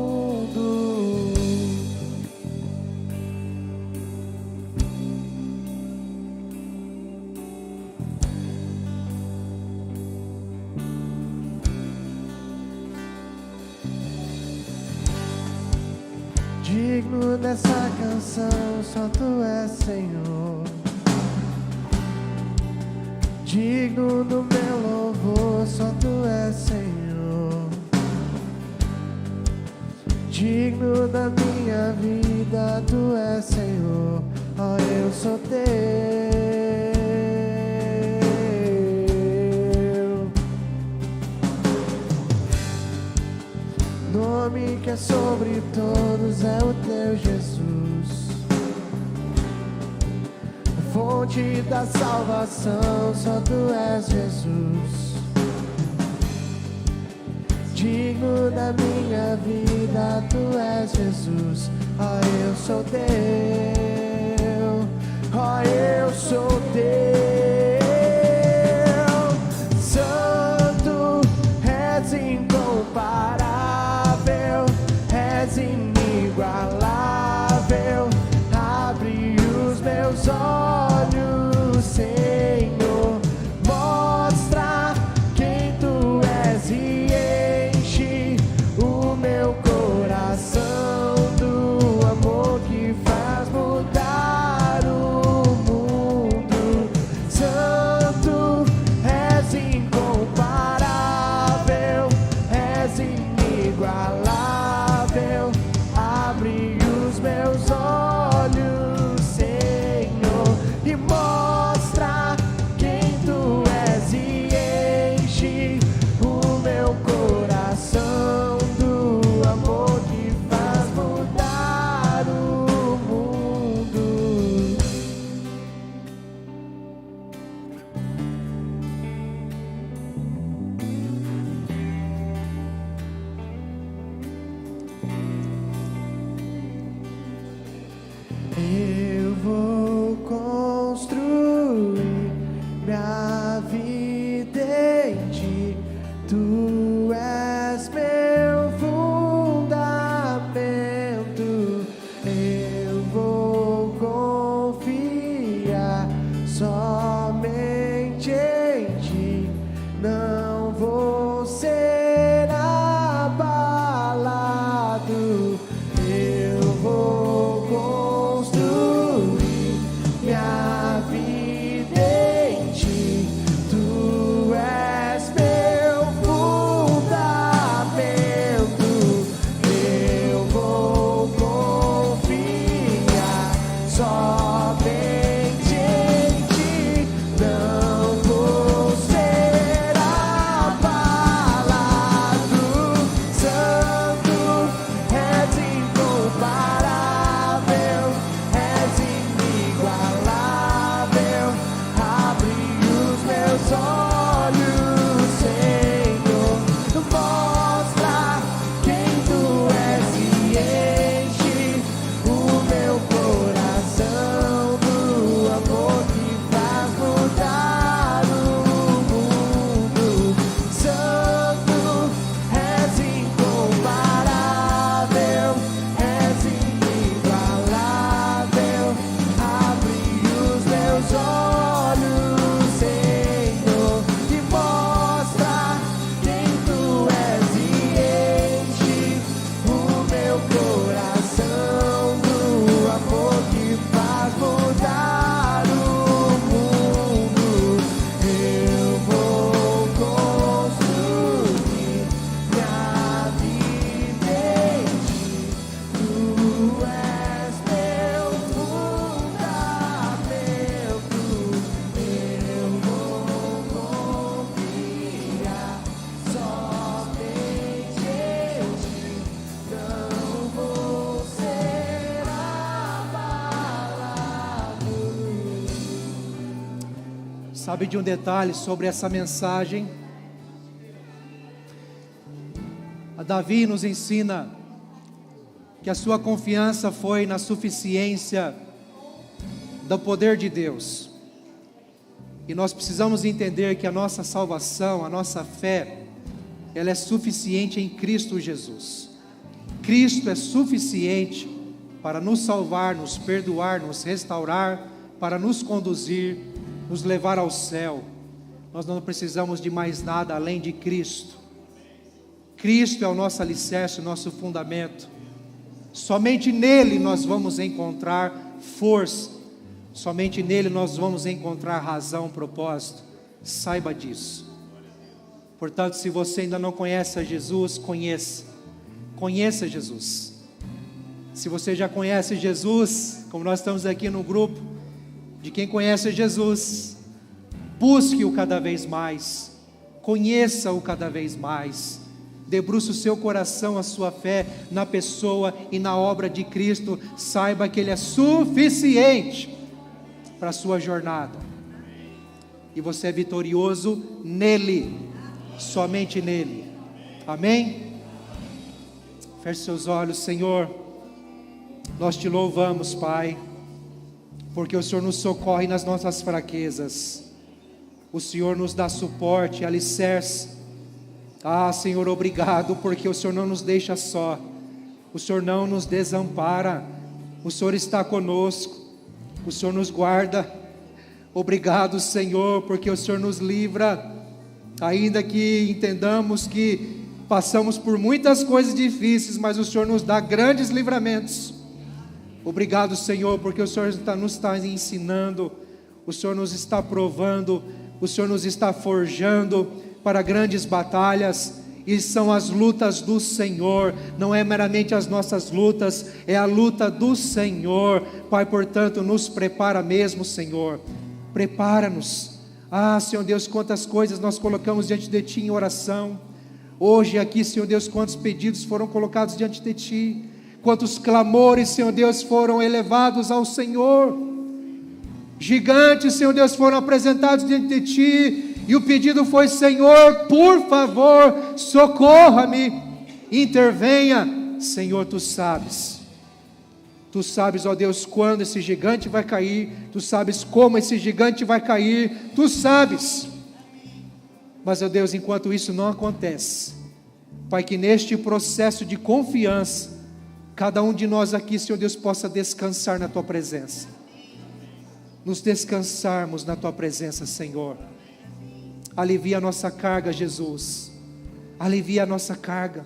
Digno dessa canção, só tu és, Senhor. Digno do meu louvor, só tu és, Senhor. Digno da minha vida, tu és, Senhor. Ó, eu sou teu. Nome que é sobre todos é o teu, Jesus. Fonte da salvação, só tu és, Jesus. Digno da minha vida, tu és, Jesus. Ó, eu sou teu, ó, eu sou teu. Santo, és incomparável, és inigualável. Abre os meus olhos, Senhor. Mostra quem tu és e enche o meu coração do amor que faz mudar o mundo. Santo, és incomparável, és inigualável. Abre os meus olhos, Senhor, e mostra quem tu és e enche o meu coração do amor que faz mudar o mundo. Eu vou construir minha vida em ti. Tu és meu fundamento. Eu vou confiar somente em ti. Não vou ser abalado. Eu vou construir minha vida em ti. Tu és meu fundamento. Eu vou confiar somente em ti. Sabe de um detalhe sobre essa mensagem? A Davi nos ensina que a sua confiança foi na suficiência do poder de Deus. E nós precisamos entender que a nossa salvação, a nossa fé, ela é suficiente em Cristo Jesus. Cristo é suficiente para nos salvar, nos perdoar, nos restaurar, para nos conduzir, nos levar ao céu. Nós não precisamos de mais nada além de Cristo. Cristo é o nosso alicerce, o nosso fundamento. Somente nele nós vamos encontrar força. Somente nele nós vamos encontrar razão, propósito. Saiba disso. Portanto, se você ainda não conhece a Jesus, conheça. Conheça Jesus. Se você já conhece Jesus, como nós estamos aqui no grupo de quem conhece Jesus, busque-o cada vez mais. Conheça-o cada vez mais. Debruce o seu coração, a sua fé na pessoa e na obra de Cristo. Saiba que Ele é suficiente para a sua jornada. E você é vitorioso nele, somente nele. Amém? Feche seus olhos. Senhor, nós te louvamos, Pai, porque o Senhor nos socorre nas nossas fraquezas. O Senhor nos dá suporte, alicerce. Senhor, obrigado, porque o Senhor não nos deixa só, o Senhor não nos desampara, o Senhor está conosco, o Senhor nos guarda. Obrigado, Senhor, porque o Senhor nos livra, ainda que entendamos que passamos por muitas coisas difíceis, mas o Senhor nos dá grandes livramentos. Obrigado, Senhor, porque o Senhor nos está ensinando, o Senhor nos está provando, o Senhor nos está forjando para grandes batalhas, e são as lutas do Senhor, não é meramente as nossas lutas, é a luta do Senhor. Pai, portanto, nos prepara mesmo, Senhor, prepara-nos. Senhor Deus, quantas coisas nós colocamos diante de Ti em oração, hoje aqui, Senhor Deus, quantos pedidos foram colocados diante de Ti, quantos clamores, Senhor Deus, foram elevados ao Senhor, gigantes, Senhor Deus, foram apresentados diante de Ti, e o pedido foi: Senhor, por favor, socorra-me, intervenha. Senhor, Tu sabes, ó Deus, quando esse gigante vai cair, Tu sabes como esse gigante vai cair, Tu sabes. Mas, ó Deus, enquanto isso não acontece, Pai, que neste processo de confiança, cada um de nós aqui, Senhor Deus, possa descansar na Tua presença, nos descansarmos na Tua presença, Senhor. Alivia a nossa carga, Jesus, alivia a nossa carga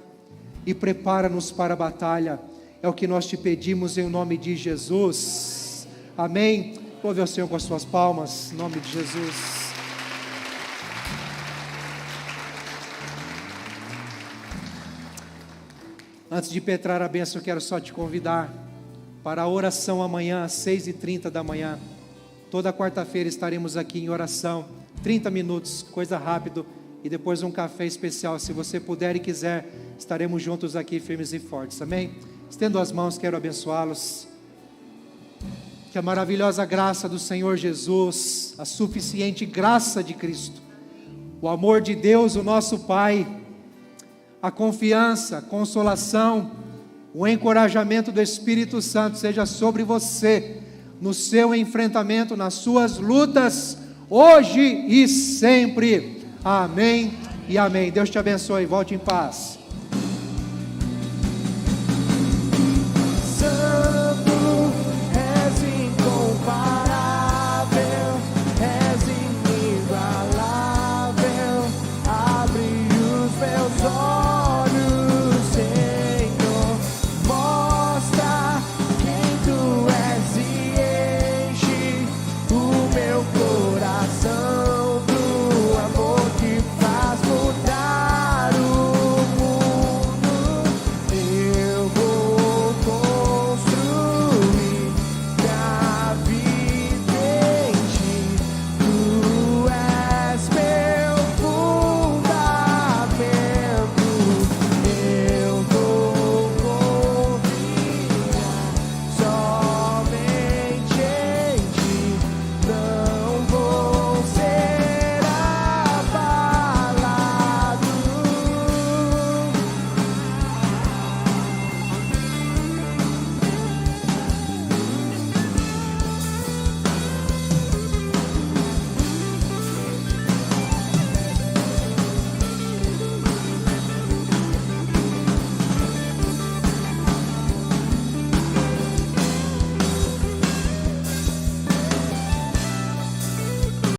e prepara-nos para a batalha, é o que nós te pedimos em nome de Jesus, amém. Louve ao Senhor com as suas palmas, em nome de Jesus. Antes de petrar a bênção, eu quero só te convidar para a oração amanhã às 6h30 da manhã, toda quarta-feira estaremos aqui em oração, 30 minutos, coisa rápido, e depois um café especial. Se você puder e quiser, estaremos juntos aqui firmes e fortes, amém? Estendo as mãos, quero abençoá-los. Que a maravilhosa graça do Senhor Jesus, a suficiente graça de Cristo, o amor de Deus, o nosso Pai, a confiança, a consolação, o encorajamento do Espírito Santo seja sobre você, no seu enfrentamento, nas suas lutas, hoje e sempre, amém e amém. Deus te abençoe, volte em paz.